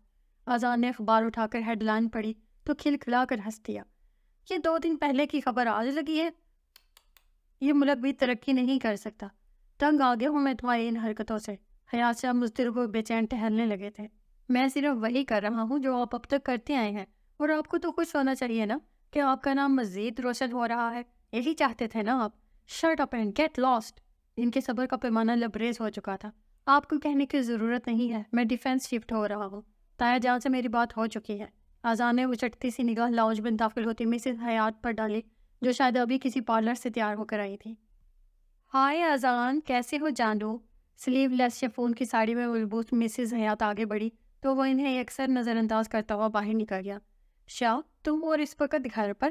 آزان نے اخبار اٹھا کر ہیڈ لائن پڑھی تو کھلکھلا کر ہنس دیا۔ یہ 2 دن پہلے کی خبر آج لگی ہے؟ یہ ملک بھی ترقی نہیں کر سکتا۔ تنگ آ گیا ہوں میں تمہاری ان حرکتوں سے۔ حیات شاہ مضطرب و بے چین ٹہلنے لگے تھے۔ میں صرف وہی کر رہا ہوں جو آپ اب تک کرتے آئے ہیں، اور آپ کو تو خوش ہونا چاہیے نا کہ آپ کا نام مزید روشن ہو رہا ہے۔ یہی چاہتے تھے نا آپ؟ Shut up and get lost. ان کے صبر کا پیمانہ لبریز ہو چکا تھا۔ آپ کو کہنے کی ضرورت نہیں ہے، میں ڈیفینس شفٹ ہو رہا ہوں۔ تایا جان سے میری بات ہو چکی ہے۔ آزان نے اچٹتی سی نگاہ لاؤنج میں داخل ہوتی مسز حیات پر ڈالی، جو شاید ابھی کسی پارلر سے تیار ہو کر آئی تھی۔ ہائے آزان، کیسے ہو جانو؟ سلیو لیس شفون کی ساڑی میں ملبوس مسز حیات آگے بڑھی تو وہ انہیں اکثر نظر انداز کرتا ہوا باہر نکل گیا۔ شاہ، تم اور اس وقت گھر پر؟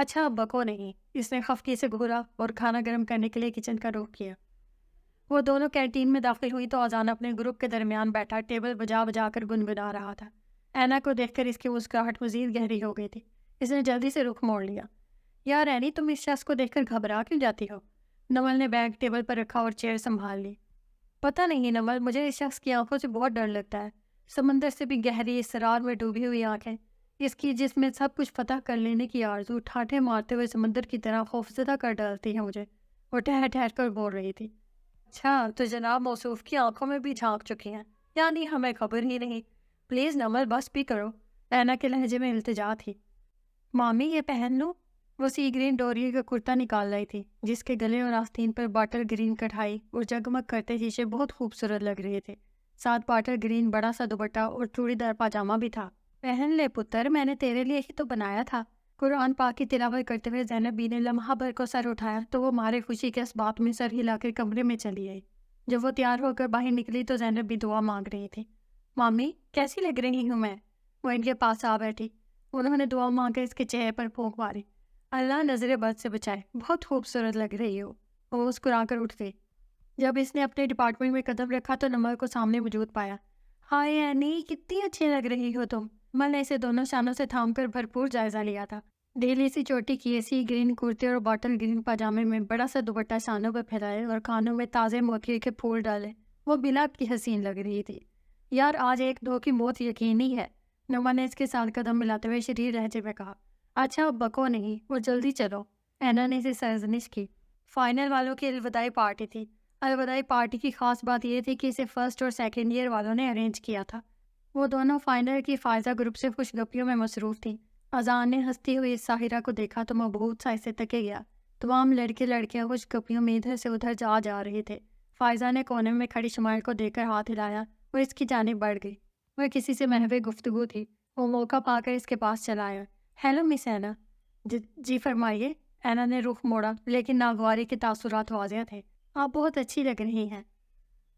اچھا اب بکو نہیں، اس نے خفگی سے گھورا اور کھانا گرم کرنے کے لیے کچن کا رخ کیا۔ وہ دونوں کینٹین میں داخل ہوئی تو اذان اپنے گروپ کے درمیان بیٹھا ٹیبل بجا بجا کر گنگنا رہا تھا۔ اینا کو دیکھ کر اس کی مسکراہٹ مزید گہری ہو گئی تھی۔ اس نے جلدی سے رخ موڑ لیا۔ یار اینی، تم اس شخص کو دیکھ کر گھبرا کیوں جاتی ہو؟ نمل نے بیگ ٹیبل پر رکھا اور چیئر سنبھال لی۔ پتہ نہیں نمل، مجھے اس شخص کی آنکھوں سے بہت ڈر لگتا ہے۔ سمندر سے بھی گہری اسرار میں ڈوبی ہوئی آنکھیں، اس کی جس میں سب کچھ فتح کر لینے کی آرزو ٹھاٹھے مارتے ہوئے سمندر کی طرح خوفزدہ کر ڈالتی ہے مجھے۔ وہ ٹھہر ٹھہر کر بول رہی تھی۔ اچھا تو جناب موصوف کی آنکھوں میں بھی جھانک چکی ہیں، یعنی ہمیں خبر ہی نہیں۔ پلیز نمل بس بھی کرو، اینا کے لہجے میں التجا تھی۔ مامی یہ پہن لوں؟ وہ سی گرین ڈوری کا کرتا نکال لائی تھی جس کے گلے اور آستین پر باٹل گرین کڑھائی اور جگمگ کرتے شیشے بہت خوبصورت لگ رہے تھے۔ ساتھ باٹل گرین بڑا سا دوپٹہ اور چوڑی دار پاجامہ بھی تھا۔ پہن لے پتر، میں نے تیرے لیے ہی تو بنایا تھا۔ قرآن پاک کی تلاوت کرتے ہوئے زینب بی نے لمحہ بھر کو سر اٹھایا تو وہ مارے خوشی کے اسباب میں سر ہلا کر کمرے میں چلی آئی۔ جب وہ تیار ہو کر باہر نکلی تو زینب بھی دعا مانگ رہی تھی۔ مامی کیسی لگ رہی ہوں میں؟ وہ ان کے پاس آ بیٹھی۔ انہوں نے دعا مانگ کر اس کے چہرے پر پھونک ماری۔ اللہ نظر بد سے بچائے، بہت خوبصورت لگ رہی ہو۔ وہ مسکرا کر اٹھ گئی۔ جب اس نے اپنے ڈپارٹمنٹ میں قدم رکھا تو نمل کو سامنے موجود پایا۔ ہائے اینی، کتنی اچھی لگ رہی ہو تم۔ نمل نے اسے دونوں شانوں سے تھام کر بھرپور جائزہ لیا تھا۔ ڈھیلی سی چوٹی کیے سی گرین کرتے اور باٹل گرین پاجامے میں بڑا سا دوپٹہ شانوں پر پھیلائے اور کانوں میں تازے موتی کے پھول ڈالے، وہ بلا کی حسین لگ رہی تھی۔ یار آج ایک دو کی موت یقینی ہے، نمل نے اس کے ساتھ قدم ملاتے ہوئے شریر لہجے میں کہا۔ اچھا اب بکو نہیں اور جلدی چلو، اینا نے اسے سرزنش کی۔ فائنل والوں کی الوداعی پارٹی تھی۔ الوداعی پارٹی کی خاص بات یہ تھی کہ اسے فرسٹ اور سیکنڈ ایئر والوں نے ارینج کیا تھا۔ وہ دونوں فائنل کی فائزہ گروپ سے خوش گپیوں میں مصروف تھیں۔ اذان نے ہنستی ہوئی ساحرہ کو دیکھا تو مبہوت سا اسے تکے گیا۔ تمام لڑکے لڑکیاں خوش گپیوں میں ادھر سے ادھر جا رہے تھے۔ فائزہ نے کونے میں کھڑی شمائل کو دیکھ کر ہاتھ ہلایا اور اس کی جانب بڑھ گئی۔ وہ کسی سے محو گفتگو تھی۔ وہ موقع پا کر اس کے پاس چلا آیا۔ ہیلو مس اینا۔ جی فرمائیے۔ اینا نے رخ موڑا لیکن ناگواری کے تاثرات واضح تھے۔ آپ بہت اچھی لگ رہی ہیں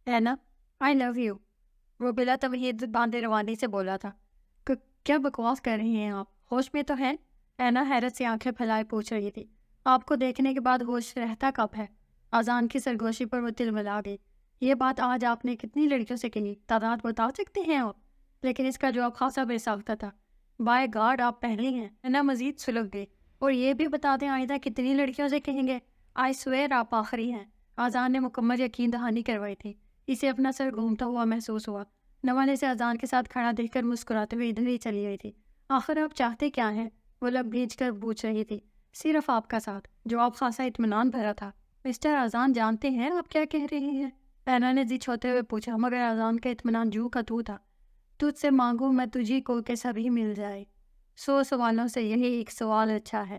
اینا، آئی لو یو۔ وہ بلا تمہید باندھے روانی سے بولا تھا۔ کیا بکواس کر رہی ہیں آپ؟ ہوش میں تو ہیں؟ اینا حیرت سے آنکھیں پھیلائے پوچھ رہی تھی۔ آپ کو دیکھنے کے بعد ہوش رہتا کب ہے؟ اذان کی سرگوشی پر وہ تلملا گئی۔ یہ بات آج آپ نے کتنی لڑکیوں سے کہی، تعداد بتا سکتے ہیں آپ؟ لیکن اس کا جواب خاصا بے ساختہ تھا۔ بائی گاڈ آپ پہلی ہیں۔ اینا مزید سلگ گئی۔ اور یہ بھی بتا دیں آئندہ کتنی لڑکیوں سے کہیں گے؟ آئی سویئر آپ آخری ہیں۔ اذان نے مکمل یقین دہانی کروائی تھی۔ اسے اپنا سر گھومتا ہوا محسوس ہوا۔ نمل اسے اذان کے ساتھ کھڑا دیکھ کر مسکراتے ہوئے ادھر ہی چلی گئی تھی۔ آخر آپ چاہتے کیا ہیں؟ وہ لب بھیج کر پوچھ رہی تھی۔ صرف آپ کا ساتھ۔ جواب خاصا اطمینان بھرا تھا۔ مسٹر اذان جانتے ہیں آپ کیا کہہ رہی ہیں؟ اینا نے جی چھوتے ہوئے پوچھا مگر اذان کا اطمینان جو کا تو تھا۔ تجھ سے مانگوں میں تجھی کو کہ سبھی مل جائے، 100 سوالوں سے یہی ایک سوال اچھا ہے۔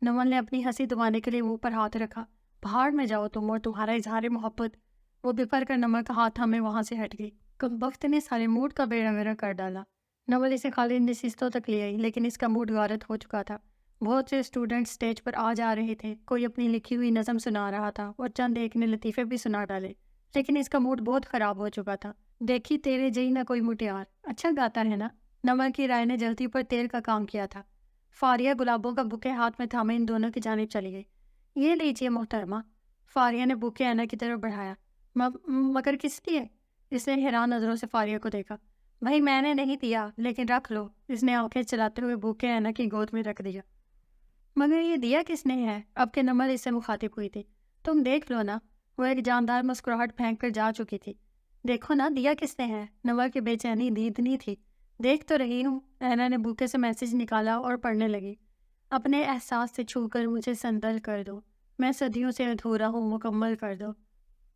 نمل نے اپنی ہنسی دبانے کے لیے منہ پر ہاتھ رکھا۔ پہاڑ میں جاؤ تم اور تمہارا اظہار محبت۔ وہ بفر کر نمل کا ہاتھ ہمیں وہاں سے ہٹ گئی۔ کمبخت نے سارے موڈ کا بیڑا گرک کر ڈالا۔ نمل اسے خالی نشستوں تک لے آئی لیکن اس کا موڈ غارت ہو چکا تھا۔ بہت سے اسٹوڈنٹ سٹیج پر آ جا رہے تھے، کوئی اپنی لکھی ہوئی نظم سنا رہا تھا اور چند ایک نے لطیفے بھی سنا ڈالے، لیکن اس کا موڈ بہت خراب ہو چکا تھا۔ دیکھی تیرے جئی نہ کوئی مٹیار، اچھا گاتا ہے نا؟ نمل کی رائے نے جلدی پر تیل کا کام کیا تھا۔ فاریہ گلابوں کا بکے ہاتھ میں تھامے ان دونوں کی جانب چلی گئی۔ یہ لیجیے محترمہ۔ فاریہ نے بکے اینا کی طرف بڑھایا۔ مگر کس لیے؟ اس نے حیران نظروں سے فاریہ کو دیکھا۔ بھائی میں نے نہیں دیا لیکن رکھ لو۔ اس نے آنکھیں چلاتے ہوئے بکے اینا کی گود میں رکھ دیا۔ مگر یہ دیا کس نے ہے؟ اب کے نمل اس سے مخاطب ہوئی تھی۔ تم دیکھ لو نا۔ وہ ایک جاندار مسکراہٹ پھینک کر جا چکی تھی۔ دیکھو نا دیا کس نے ہے؟ نمل کی بے چینی دیدنی تھی۔ دیکھ تو رہی ہوں۔ اینا نے بوکے سے میسج نکالا اور پڑھنے لگی۔ اپنے احساس سے چھو کر مجھے سندل کر دو، میں صدیوں سے ادھورا ہوں مکمل کر دو۔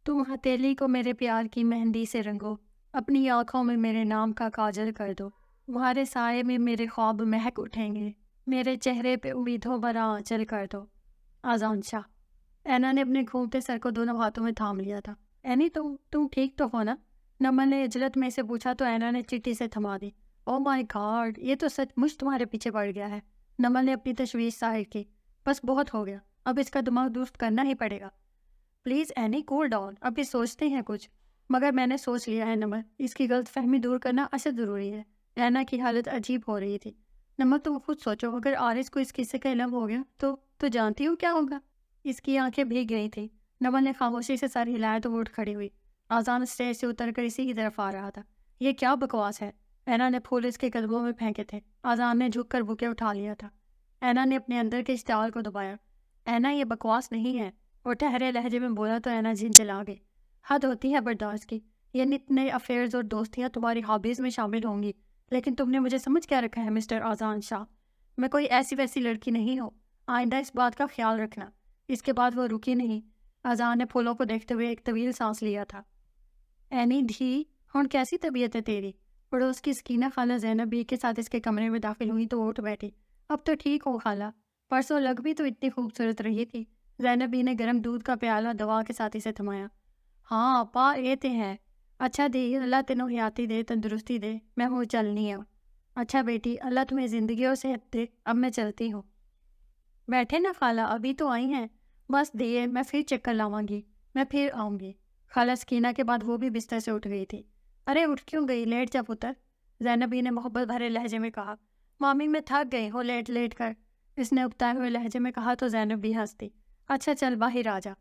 تم ہتھیلی کو میرے پیار کی مہندی سے رنگو، اپنی آنکھوں میں میرے نام کا کاجل کر دو۔ تمہارے سائے میں میرے خواب مہک اٹھیں گے، میرے چہرے پہ امیدوں بھرا آنچل کر دو۔ اذان شاہ۔ اینا نے اپنے گھومتے سر کو دونوں ہاتھوں میں تھام لیا تھا۔ اینی تم ٹھیک تو ہو نا؟ نمل نے اجلت میں سے پوچھا تو اینا نے چٹی سے تھما دی۔ او مائی گاڈ، یہ تو سچ مچ تمہارے پیچھے پڑ گیا ہے۔ نمل نے اپنی تشویش ظاہر کی۔ بس بہت ہو گیا، اب اس کا دماغ درست کرنا ہی پڑے گا۔ پلیز اینی کول ڈاؤن، ابھی سوچتے ہیں کچھ۔ مگر میں نے سوچ لیا ہے نمل، اس کی غلط فہمی دور کرنا اشد ضروری ہے۔ اینا کی حالت عجیب ہو رہی تھی۔ نمک تم خود سوچو، اگر آرز کو اس قصے کا علم ہو گیا تو جانتی ہو کیا ہوگا؟ اس کی آنکھیں بھیگ گئی تھی۔ نمل نے خاموشی سے سر ہلایا تو وہ اٹھ کھڑی ہوئی۔ آزان اسٹیج سے اتر کر اسی کی طرف آ رہا تھا۔ یہ کیا بکواس ہے؟ اینا نے پھول اس کے قدموں میں پھینکے تھے۔ آزان نے جھک کر بکے اٹھا لیا تھا۔ اینا نے اپنے اندر کے اشتعال کو دبایا۔ اینا، یہ بکواس نہیں ہے، اور ٹھہرے لہجے میں بولا تو اینا جھنجھلا گئی۔ حد ہوتی ہے برداشت کی۔ یہ نت نئے افیئرز اور دوستیاں تمہاری ہابیز میں شامل ہوں گی، لیکن تم نے مجھے سمجھ کیا رکھا ہے مسٹر آزان شاہ؟ میں کوئی ایسی ویسی لڑکی نہیں ہوں، آئندہ اس بات کا خیال رکھنا۔ اس کے بعد وہ رکی نہیں۔ آزان نے پھولوں کو دیکھتے ہوئے ایک طویل سانس لیا تھا۔ اینی دھی، ہن کیسی طبیعت ہے تیری؟ پڑوس کی سکینہ خالہ زینب بی کے ساتھ اس کے کمرے میں داخل ہوئی تو اٹھ بیٹھی۔ اب تو ٹھیک ہو خالہ، پرسوں لگ بھی تو اتنی خوبصورت رہی تھی۔ زینب بی نے گرم دودھ کا پیالہ دوا کے ساتھ اسے تھمایا۔ ہاں اپا، یہ تے ہے۔ اچھا دی، اللہ تینوں حیاتی دے، تندرستی دے، میں ہوں چلنی ہوں۔ اچھا بیٹی، اللہ تمہیں زندگی اور صحت دے، اب میں چلتی ہوں۔ بیٹھے نا خالہ، ابھی تو آئی ہیں، بس دیے، میں پھر چکر لاواں گی، میں پھر آؤں گی۔ خالہ سکینہ کے بعد وہ بھی بستر سے اٹھ گئی تھی۔ ارے اٹھ کیوں گئی؟ لیٹ جا پتر، زینبی نے محبت بھرے لہجے میں کہا۔ مامی میں تھک گئی ہوں لیٹ لیٹ کر، اس نے اکتائے ہوئے لہجے میں کہا تو زینب بھی ہنس دی۔ اچھا چل باہر آ جا،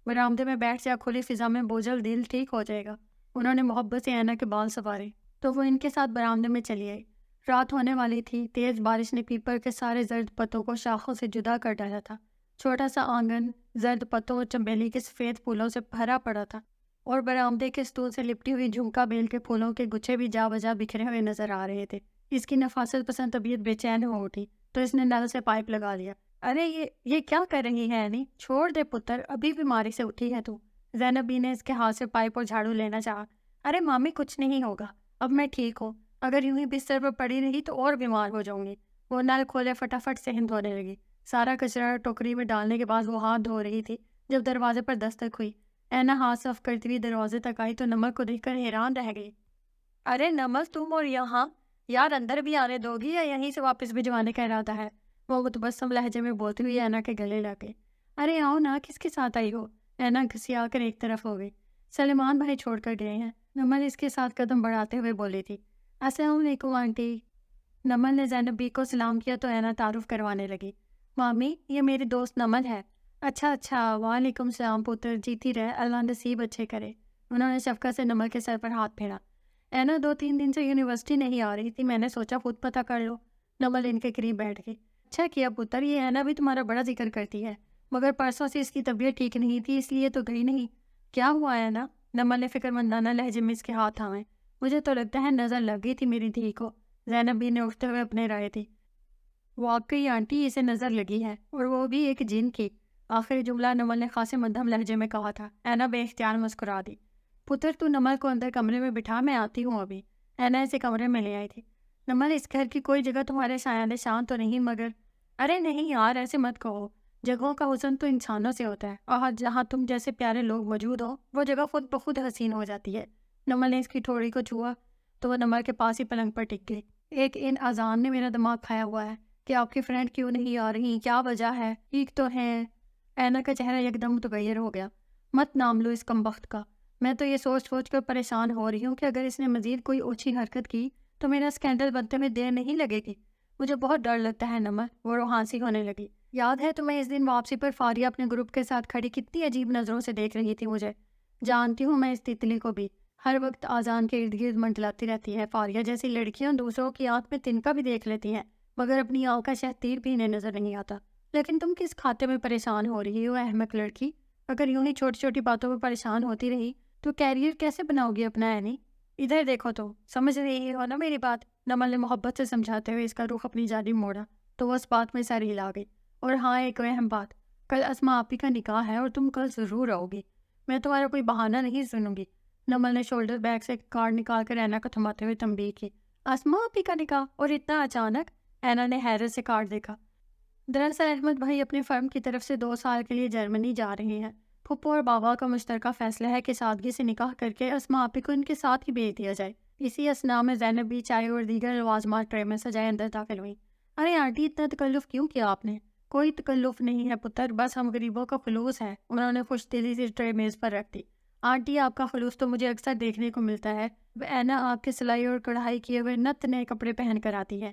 برآمدے میں بیٹھ جا، کھلی فضا میں بوجھل دل ٹھیک ہو جائے گا۔ انہوں نے محبت سے اینا کے بال سنوارے تو وہ ان کے ساتھ برآمدے میں چلی آئی۔ رات ہونے والی تھی۔ تیز بارش نے پیپل کے سارے زرد پتوں کو شاخوں سے جدا کر ڈالا تھا۔ چھوٹا سا آنگن زرد پتوں اور چنبیلی کے سفید پھولوں سے بھرا پڑا تھا، اور برآمدے کے سٹول سے لپٹی ہوئی جھمکا بیل کے پھولوں کے گچھے بھی جا بجا بکھرے ہوئے نظر آ رہے تھے۔ اس کی نفاست پسند طبیعت بے چین ہو اٹھی تو اس نے نل سے پائپ لگا لیا۔ ارے یہ کیا کر رہی ہے اینی؟ چھوڑ دے پتر، ابھی بیماری سے اٹھی ہے تو۔ زینب بی نے اس کے ہاتھ سے پائپ اور جھاڑو لینا چاہا۔ ارے مامی، کچھ نہیں ہوگا، اب میں ٹھیک ہوں، اگر یوں ہی بستر پر پڑی رہی تو اور بیمار ہو جاؤں گی۔ وہ نل کھولے فٹافٹ سے ہند دھونے لگی۔ سارا کچرا ٹوکری میں ڈالنے کے بعد وہ ہاتھ دھو رہی تھی جب دروازے پر دستک ہوئی۔ اینا ہاتھ صاف کرتی ہوئی دروازے تک آئی تو نمل کو دیکھ کر حیران رہ گئی۔ ارے نمل، تم اور یہاں؟ یار اندر بھی آنے دو گی یا یہیں سے واپس بھجوانے کا ارادہ ہے؟ وہ متبسم لہجے میں بولتی ہوئی اینا کے گلے لگ گئی۔ ارے آؤ نا، کس کے ساتھ آئی ہو؟ اینا گھسیا کر ایک طرف ہو گئی۔ سلیمان بھائی چھوڑ کر گئے ہیں، نمل اس کے ساتھ قدم بڑھاتے ہوئے بولی تھی۔ السلام علیکم آنٹی۔ نمل نے زینب بی کو سلام کیا تو اینا تعارف کروانے لگی۔ مامی، یہ میری دوست نمل ہے۔ اچھا، وعلیکم السلام پتر، جیتی رہے، اللہ نصیب اچھے کرے۔ انہوں نے شفقت سے نمل کے سر پر ہاتھ پھیرا۔ اینا 2-3 دن سے یونیورسٹی نہیں آ رہی تھی، میں نے سوچا خود پتہ کر لو۔ نمل ان کے قریب بیٹھ گئی۔ اچھا کیا پتر، یہ اینا بھی تمہارا بڑا ذکر کرتی ہے، مگر پرسوں سے اس کی طبیعت ٹھیک نہیں تھی، اس لیے تو گئی نہیں۔ کیا ہوا اینا؟ نمل نے فکر مندانہ لہجے میں اس کے ہاتھ تھامے۔ مجھے تو لگتا ہے نظر لگ گئی تھی میری دھی کو، زینب بی نے اٹھتے ہوئے اپنے رائے دی۔ واقعی آنٹی، اسے نظر لگی ہے، اور وہ بھی ایک جن کی۔ آخری جملہ نمل نے خاصے مدھم لہجے میں کہا تھا۔ اینا بے اختیار مسکرا دی۔ پتر، تو نمل کو اندر کمرے میں بٹھا، میں آتی ہوں ابھی۔ اینا اسے کمرے میں لے آئی تھی۔ نمل، اس گھر کی کوئی جگہ تمہارے سایہ شان تو نہیں مگر؟ ارے نہیں یار، ایسے مت کہو، جگہوں کا حسن تو انسانوں سے ہوتا ہے، اور جہاں تم جیسے پیارے لوگ موجود ہو وہ جگہ خود بخود حسین ہو جاتی ہے۔ نمل نے اس کی ٹھوڑی کو چھوا تو وہ نمل کے پاس ہی پلنگ پر ٹک گئی۔ ایک ان آزان نے میرا دماغ کھایا ہوا ہے کہ آپ کی فرینڈ کیوں نہیں آ رہی، کیا وجہ ہے؟ ٹھیک تو ہے؟ اینا کا چہرہ ایک دم متغیر ہو گیا۔ مت نام لو اس کمبخت کا، میں تو یہ سوچ کر پریشان ہو رہی ہوں کہ اگر اس نے مزید کوئی اوچھی حرکت کی تو میرا اسکینڈل بنتے میں دیر نہیں لگے گی۔ مجھے بہت ڈر لگتا ہے نمل، وہ روحانسی ہونے لگی۔ یاد ہے تمہیں اس دن واپسی پر فاریہ اپنے گروپ کے ساتھ کھڑی کتنی عجیب نظروں سے دیکھ رہی تھی مجھے؟ جانتی ہوں میں اس تتلی کو بھی، ہر وقت آزان کے ارد گرد منڈلاتی رہتی ہے۔ فاریہ جیسی لڑکیاں دوسروں کی آنکھ میں تنکا بھی دیکھ لیتی ہیں، مگر اپنی آنکھ کا شہد تیر بھی انہیں نظر نہیں آتا۔ لیکن تم کس کھاتے میں پریشان ہو رہی ہو احمق لڑکی؟ اگر یوں ہی چھوٹی چھوٹی باتوں پر پریشان ہوتی رہی تو کیریئر کیسے بناؤ گی اپنا اینی؟ ادھر دیکھو تو، سمجھ رہی ہو نا میری بات؟ نمل نے محبت سے سمجھاتے ہوئے اس کا رخ اپنی جانب موڑا تو وہ اس بات میں سر ہلا گئی۔ اور ہاں، ایک اہم بات، کل اسما آپی کا نکاح ہے اور تم کل ضرور آؤ گی، میں تمہارا کوئی بہانہ نہیں سنوں گی۔ نمل نے شولڈر بیگ سے کارڈ نکال کر اینا کو تھماتے ہوئے تنبیہ کی۔ اسما آپی کا نکاح، اور اتنا اچانک؟ اینا نے حیرت سے کارڈ دیکھا۔ دراصل احمد بھائی اپنی فرم کی طرف سے 2 سال کے لیے جرمنی جا رہے ہیں۔ پھپھو اور بابا کا مشترکہ فیصلہ ہے کہ سادگی سے نکاح کر کے اسما آپی کو ان کے ساتھ ہی بھیج دیا جائے۔ اسی اثناء میں زینب بھی چائے اور دیگر لوازمات ٹرے میں سجائے اندر داخل ہوئی۔ ارے آنٹی، اتنا تکلف کیوں کیا آپ نے؟ کوئی تکلف نہیں ہے پتر، بس ہم غریبوں کا خلوص ہے۔ انہوں نے خوش دلی سے ٹرے میز پر رکھ دی۔ آنٹی، آپ کا خلوص تو مجھے اکثر دیکھنے کو ملتا ہے، اینا آپ کے سلائی اور کڑھائی کیے ہوئے نت نئے کپڑے پہن کر آتی ہے۔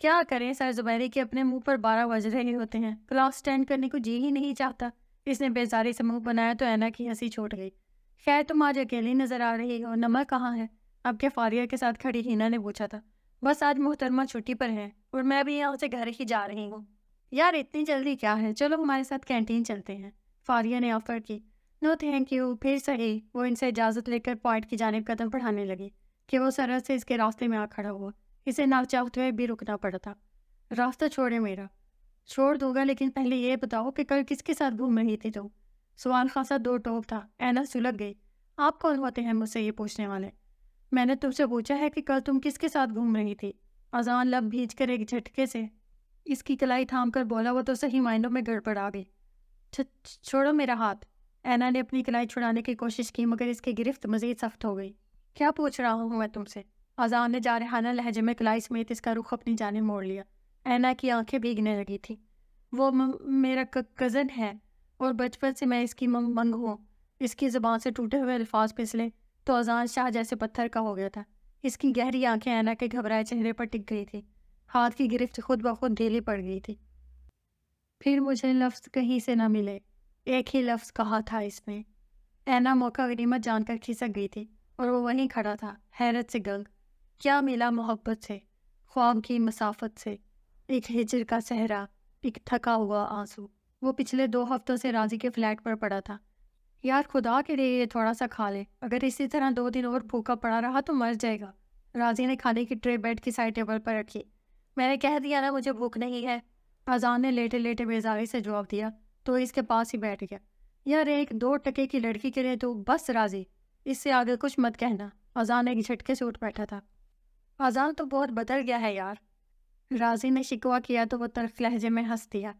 کیا کریں سر زبیری کے اپنے منہ پر 12 بج رہے ہوتے ہیں، کلاس اسٹینڈ کرنے کو جی ہی نہیں چاہتا۔ اس نے بیزاری سے منہ بنایا تو اینا کی ہنسی چھوٹ گئی۔ خیر تم آج اکیلی نظر آ رہی ہو، نمک کہاں ہے؟ اب کے فاریہ کے ساتھ کھڑی ہینا نے پوچھا تھا۔ بس آج محترمہ چھٹی پر ہے اور میں بھی یہاں سے گھر ہی جا رہی ہوں۔ یار اتنی جلدی کیا ہے، چلو ہمارے ساتھ کینٹین چلتے ہیں، فاریہ نے آفر کی۔ نو تھینک یو، پھر صحیح۔ وہ ان سے اجازت لے کر پوائنٹ کی جانب قدم بڑھانے لگی کہ وہ سرحد سے اس کے راستے میں آ کھڑا ہوا۔ اسے نہ چاہتے ہوئے بھی رکنا پڑا تھا۔ راستہ چھوڑے میرا۔ چھوڑ دوں گا، لیکن پہلے یہ بتاؤ کہ کل کس کے ساتھ گھوم رہی تھی تم؟ سوال خاصا دو ٹوک تھا۔ اینا سلگ گئی۔ آپ کون ہوتے ہیں مجھ سے یہ پوچھنے والے؟ میں نے تم سے پوچھا ہے کہ کل تم کس کے ساتھ گھوم رہی تھی؟ اذان لب بھیج کر ایک جھٹکے سے اس کی کلائی تھام کر بولا۔ وہ تو صحیح معنوں میں گڑبڑ آ گئی۔ چھوڑو میرا ہاتھ۔ اینا نے اپنی کلائی چھڑانے کی کوشش کی مگر اس کی گرفت مزید سخت ہو گئی۔ کیا پوچھ رہا ہوں میں تم سے؟ اذان نے جارحانہ لہجے میں کلائی سمیت اس کا رخ اپنی جانب موڑ لیا۔ اینا کی آنکھیں بھیگنے لگی تھی۔ وہ میرا کزن ہے اور بچپن سے میں اس کی منگ ہوں۔ اس کی زبان سے ٹوٹے ہوئے الفاظ پھسلے تو اذان شاہ جیسے پتھر کا ہو گیا تھا۔ اس کی گہری آنکھیں اینا کے گھبرائے چہرے پر ٹک گئی تھی۔ ہاتھ کی گرفت خود بخود ڈھیلی پڑ گئی تھی۔ پھر مجھے لفظ کہیں سے نہ ملے، ایک ہی لفظ کہا تھا اس نے۔ اینا موقع غنیمت جان کر کھسک گئی تھی اور وہ وہیں کھڑا تھا، حیرت سے گنگ۔ کیا ملا محبت سے، خواب کی مسافت سے؟ ایک ہجر کا صحرا، ایک تھکا ہوا آنسو۔ وہ پچھلے 2 ہفتوں سے راضی کے فلیٹ پر پڑا تھا۔ یار خدا کے لیے یہ تھوڑا سا کھا لے، اگر اسی طرح 2 دن اور بھوکا پڑا رہا تو مر جائے گا۔ راضی نے کھانے کی ٹرے بیڈ کی سائڈ ٹیبل پر رکھی۔ میں نے کہہ دیا نا مجھے بھوک نہیں ہے، اذان نے لیٹے لیٹے بیزاری سے جواب دیا تو اس کے پاس ہی بیٹھ گیا۔ یار 1-2 ٹکے کی لڑکی کے لیے تو بس راضی، اس سے آگے کچھ مت کہنا۔ اذان ایک جھٹکے سے اٹھ بیٹھا تھا۔ اذان تو بہت بدل گیا ہے یار، راضی نے شکوہ کیا تو وہ تلخ لہجے میں ہنس دیا۔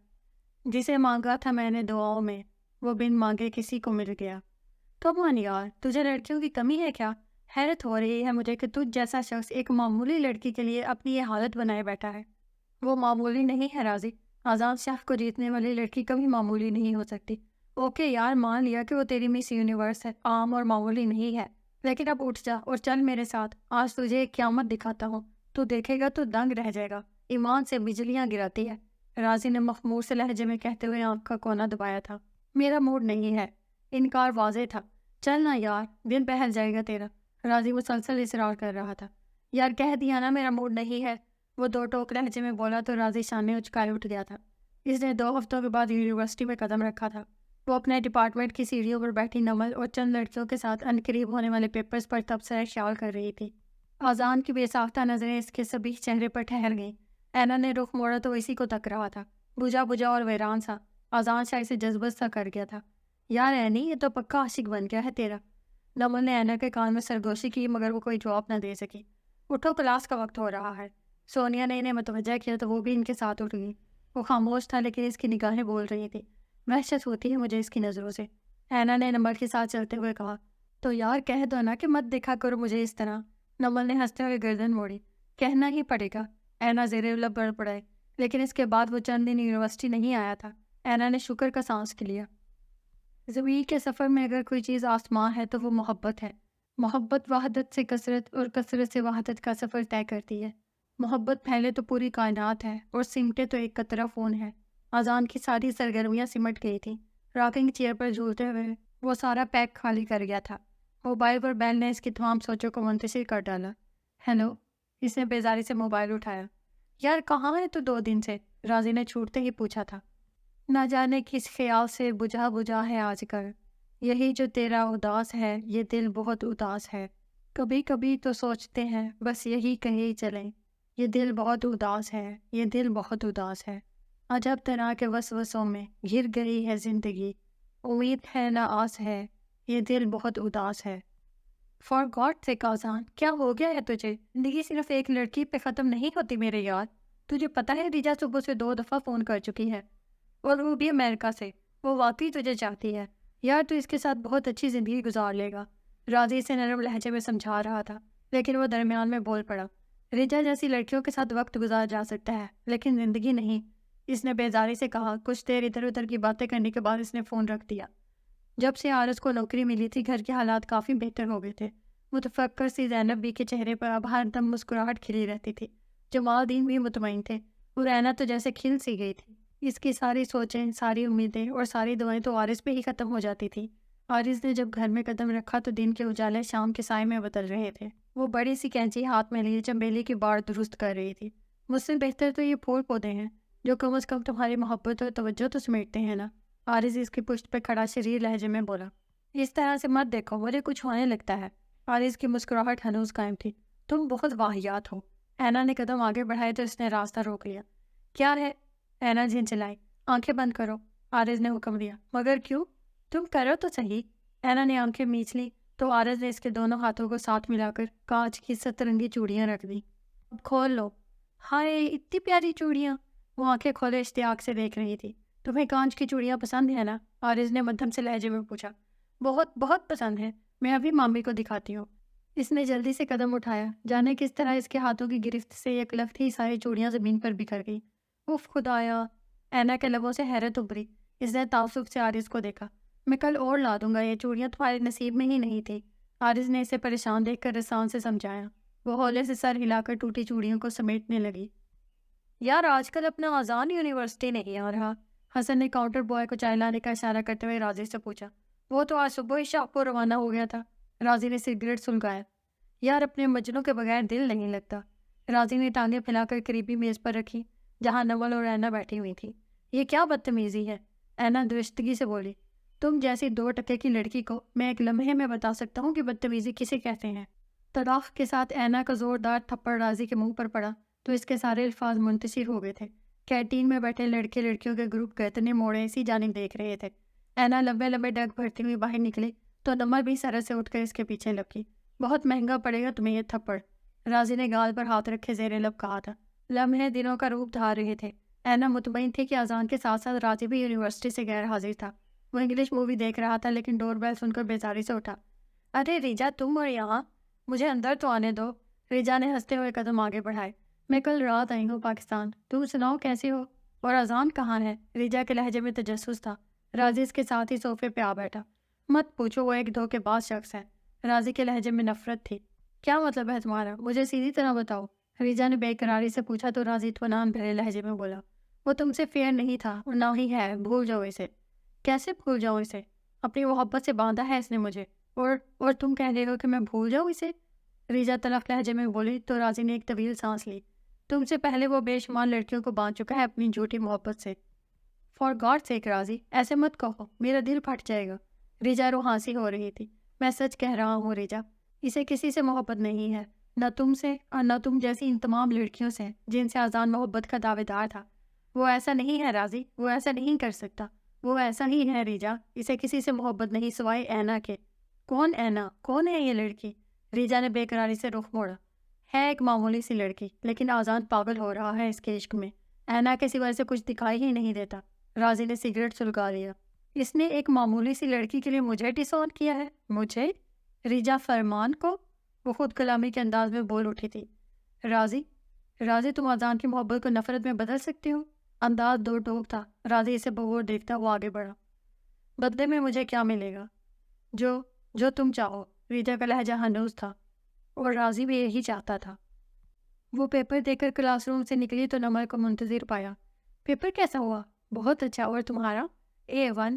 جسے مانگا تھا میں نے دعاؤں میں، وہ بن مانگے کسی کو مل گیا۔ کم آن یار، تجھے لڑکیوں کی کمی ہے کیا؟ حیرت ہو رہی ہے مجھے کہ تجھ جیسا شخص ایک معمولی لڑکی کے لیے اپنی یہ حالت بنائے بیٹھا ہے۔ وہ معمولی نہیں ہے راضی، اذان شاہ کو جیتنے والی لڑکی کبھی معمولی نہیں ہو سکتی۔ اوکے یار، مان لیا کہ وہ تیری مس یونیورس ہے، عام اور معمولی نہیں ہے، لیکن اب اٹھ جا اور چل میرے ساتھ۔ آج تجھے ایک قیامت دکھاتا ہوں، تو دیکھے گا تو دنگ رہ جائے گا۔ ایمان سے بجلیاں گراتی ہے، راضی نے مخمور سے لہجے میں کہتے ہوئے آنکھ کا کونا دبایا تھا۔ میرا موڈ نہیں ہے، انکار واضح تھا۔ چل نا یار، دن بہل جائے گا تیرا، راضی مسلسل اصرار کر رہا تھا۔ یار کہہ دیا نا میرا موڈ نہیں ہے، وہ 2 ٹوک لہجے میں بولا تو راضی شانے اچکائے اٹھ گیا تھا۔ اس نے 2 ہفتوں کے بعد یونیورسٹی میں قدم رکھا تھا۔ وہ اپنے ڈپارٹمنٹ کی سیڑھیوں پر بیٹھی نمل اور چند لڑکیوں کے ساتھ عنقریب ہونے والے پیپرز پر تبصرہ خیال کر رہی تھی۔ اذان کی بے ساختہ نظریں اس کے سبیح چہرے پر ٹھہر گئیں۔ اینا نے رخ موڑا تو اسی کو تک رہا تھا، بجھا بجھا اور ویران سا۔ اذان شاہ اسے جذبت سا کر گیا تھا۔ یار اینی، یہ تو پکا عاشق بن گیا ہے تیرا۔ نمل نے اینا کے کان میں سرگوشی کی مگر وہ کوئی جواب نہ دے سکی۔ اٹھو، کلاس کا وقت ہو رہا ہے۔ سونیا نے انہیں متوجہ کیا تو وہ بھی ان کے ساتھ اٹھ گئی۔ وہ خاموش تھا لیکن اس کی نگاہیں بول رہی تھی۔ وحشت ہوتی ہے مجھے اس کی نظروں سے، اینا نے نمل کے ساتھ چلتے ہوئے کہا۔ تو یار کہہ دو نا کہ مت دیکھا کرو مجھے اس طرح، نمل نے ہنستے ہوئے گردن موڑی۔ کہنا ہی پڑے گا، اینا زیر لب بڑھ پڑے، لیکن اس کے بعد وہ چند دن یونیورسٹی نہیں آیا تھا۔ اینا نے شکر کا سانس لیا۔ زمین کے سفر میں اگر کوئی چیز آسمان ہے تو وہ محبت ہے۔ محبت وحدت سے کثرت اور کثرت سے وحدت کا سفر طے کرتی ہے۔ محبت پھیلے تو پوری کائنات ہے اور سمٹے تو ایک قطرہ خون ہے۔ اذان کی ساری سرگرمیاں سمٹ گئی تھیں۔ راکنگ چیئر پر جھولتے ہوئے وہ سارا پیک خالی کر گیا تھا۔ موبائل پر بیل نے اس کی تمام سوچوں کو منتشر کر ڈالا۔ ہیلو، اس نے بیزاری سے موبائل اٹھایا۔ یار کہاں ہے تو 2 دن سے؟ راضی نے چھوٹتے ہی پوچھا تھا۔ نہ جانے کس خیال سے بجھا بجھا ہے آج کل، یہی جو تیرا اداس ہے، یہ دل بہت اداس ہے۔ کبھی کبھی تو سوچتے ہیں بس یہی کہیں چلیں، یہ دل بہت اداس ہے، یہ دل بہت اداس ہے۔ عجب طرح کے وسوسوں میں گر گئی ہے زندگی، امید ہے نہ آس ہے، یہ دل بہت اداس ہے۔ فار گاڈ سیک اذان، کیا ہو گیا ہے تجھے؟ زندگی صرف ایک لڑکی پہ ختم نہیں ہوتی میرے یار۔ تجھے پتہ ہے ریجا صبح سے 2 دفعہ فون کر چکی ہے، اور وہ بھی امریکہ سے۔ وہ واقعی تجھے چاہتی ہے یار، تو اس کے ساتھ بہت اچھی زندگی گزار لے گا۔ راضی سے نرم لہجے میں سمجھا رہا تھا، لیکن وہ درمیان میں بول پڑا۔ ریجا جیسی لڑکیوں کے ساتھ وقت گزار جا سکتا ہے لیکن زندگی نہیں، اس نے بیزاری سے کہا۔ کچھ دیر ادھر ادھر کی باتیں کرنے کے بعد اس نے فون رکھ دیا۔ جب سے عارض کو نوکری ملی تھی گھر کے حالات کافی بہتر ہو گئے تھے۔ متفکر سی زینب بی کے چہرے پر اب ہر دم مسکراہٹ کھلی رہتی تھی۔ جمال الدین بھی مطمئن تھے اور اینا تو جیسے کھل سی گئی تھی۔ اس کی ساری سوچیں، ساری امیدیں اور ساری دعائیں تو عارض پہ ہی ختم ہو جاتی تھی۔ عارض نے جب گھر میں قدم رکھا تو دن کے اجالے شام کے سائے میں بدل رہے تھے۔ وہ بڑی سی کینچی ہاتھ میں لیے چنبیلی کی باڑ درست کر رہی تھی۔ مجھ سے بہتر تو یہ پھول پودے ہیں جو کم از کم تمہاری محبت اور توجہ تو سمیٹتے ہیں نا۔ عارض اس کی پشت پہ کھڑا شریر لہجے میں بولا۔ اس طرح سے مت دیکھو، مجھے کچھ ہونے لگتا ہے۔ عارض کی مسکراہٹ ہنوز قائم تھی۔ تم بہت واہیات ہو۔ اینا نے قدم آگے بڑھائے تو اس نے راستہ روک لیا۔ کیا ہے؟ اینا جھنجھلائی۔ آنکھیں بند کرو، عارض نے حکم دیا۔ مگر کیوں؟ تم کرو تو صحیح۔ اینا نے آنکھیں میچ لی تو عارض نے اس کے دونوں ہاتھوں کو ساتھ ملا کر کانچ کی سترنگی چوڑیاں رکھ دی۔ اب کھول لو۔ ہائے اتنی پیاری چوڑیاں! وہ آنکھیں کھولے اشتیاق سے دیکھ رہی تھی۔ تمہیں کانچ کی چوڑیاں پسند ہیں نا؟ عارض نے مدھم سے لہجے میں پوچھا۔ بہت بہت پسند ہے، میں ابھی مامی کو دکھاتی ہوں۔ اس نے جلدی سے قدم اٹھایا، جانے کس طرح اس کے ہاتھوں کی گرفت سے ایک لخت ہی ساری چوڑیاں زمین پر بکھر گئی۔ اف خدایا! اینا کے لبوں سے حیرت ابھری۔ اس نے تعصب سے عارض کو دیکھا۔ میں کل اور لا دوں گا، یہ چوڑیاں تمہارے نصیب میں ہی نہیں تھی۔ عارض نے اسے پریشان دیکھ کر رسان سے سمجھایا۔ وہ ہولے سے سر ہلا کر ٹوٹی چوڑیوں کو سمیٹنے لگی۔ یار آج کل اپنا اذان یونیورسٹی نہیں آ رہا؟ حسن نے کاؤنٹر بوائے کو چائے لانے کا اشارہ کرتے ہوئے راضی سے پوچھا۔ وہ تو آج صبح ہی شاہپور روانہ ہو گیا تھا۔ راضی نے سگریٹ سلگایا۔ یار اپنے مجنوں کے بغیر دل نہیں لگتا۔ راضی نے ٹانگیں پھیلا کر قریبی میز پر رکھی جہاں نمل اور اینا بیٹھی ہوئی تھی۔ یہ کیا بدتمیزی ہے؟ اینا درستگی سے بولی۔ تم جیسی 2 ٹکے کی لڑکی کو میں ایک لمحے میں بتا سکتا ہوں کہ بدتمیزی کسے کہتے ہیں۔ تڑاق کے ساتھ اینا کا زوردار تھپڑ راضی کے منہ پر پڑا تو اس کے سارے الفاظ منتشر ہو گئے تھے۔ کینٹین میں بیٹھے لڑکے لڑکیوں کے گروپ گردنیں موڑے اسی جانب دیکھ رہے تھے۔ اینا لمبے لمبے ڈگ بھرتی ہوئی باہر نکلی تو نمل بھی سرت سے اٹھ کر اس کے پیچھے لپکی۔ بہت مہنگا پڑے گا تمہیں یہ تھپڑ، راضی نے گال پر ہاتھ رکھے زیر لب کہا تھا۔ لمحے دنوں کا روپ دھار رہے تھے۔ اینا مطمئن تھی کہ اذان کے ساتھ ساتھ راضی بھی یونیورسٹی سے غیر حاضر تھا۔ وہ انگلش مووی دیکھ رہا تھا لیکن ڈور بیل سن کر بیزاری سے اٹھا۔ ارے ریجا، تم اور یہاں؟ مجھے اندر تو آنے دو۔ ریجا نے ہنستے ہوئے قدم آگے بڑھائے۔ میں کل رات آئی ہوں پاکستان، تم سناؤ کیسے ہو؟ اور اذان کہاں ہے؟ ریجا کے لہجے میں تجسس تھا۔ راضی اس کے ساتھ ہی صوفے پہ آ بیٹھا۔ مت پوچھو، وہ ایک دھوکے باز شخص ہے۔ راضی کے لہجے میں نفرت تھی۔ کیا مطلب ہے تمہارا؟ مجھے سیدھی طرح بتاؤ۔ ریجا نے بے قراری سے پوچھا تو راضی اطمینان بھرے لہجے میں بولا۔ وہ تم سے فیئر نہیں تھا اور نہ ہی ہے، بھول جاؤ اسے۔ کیسے بھول جاؤں اسے؟ اپنی محبت سے باندھا ہے اس نے مجھے، اور تم کہہ رہے ہو کہ میں بھول جاؤں اسے؟ ریجا تلخ لہجے میں بولی تو راضی نے ایک طویل سانس لی۔ تم سے پہلے وہ بے شمار لڑکیوں کو باندھ چکا ہے اپنی جھوٹی محبت سے۔ فار گاڈ سیک راضی، ایسے مت کہو، میرا دل پھٹ جائے گا۔ ریجا روحانسی ہو رہی تھی۔ میں سچ کہہ رہا ہوں ریجا، اسے کسی سے محبت نہیں ہے، نہ تم سے اور نہ تم جیسی ان تمام لڑکیوں سے جن سے اذان محبت کا دعوے دار تھا۔ وہ ایسا نہیں ہے راضی، وہ ایسا نہیں کر سکتا۔ وہ ایسا ہی ہے ریجا، اسے کسی سے محبت نہیں سوائے اینا کے۔ کون اینا؟ کون ہے یہ لڑکی؟ ریجا نے بے قراری سے رخ موڑا۔ ہے ایک معمولی سی لڑکی، لیکن آزاد پاگل ہو رہا ہے اس کے عشق میں۔ اینا کے سوائے سے کچھ دکھائی ہی نہیں دیتا۔ راضی نے سگریٹ سلگا لیا۔ اس نے ایک معمولی سی لڑکی کے لیے مجھے ڈس آن کیا ہے؟ مجھے؟ ریجا فرمان کو؟ وہ خود کلامی کے انداز میں بول اٹھی تھی۔ راضی تم اذان کی محبت کو نفرت میں بدل سکتی ہو؟ انداز دو ٹوک تھا۔ راضی اسے بغور دیکھتا وہ آگے بڑھا۔ بدلے میں مجھے کیا ملے گا؟ جو تم چاہو۔ ریجا کا لہجہ ہنوز تھا اور راضی بھی یہی چاہتا تھا۔ وہ پیپر دے کر کلاس روم سے نکلی تو نمل کو منتظر پایا۔ پیپر کیسا ہوا؟ بہت اچھا، اور تمہارا؟ A1۔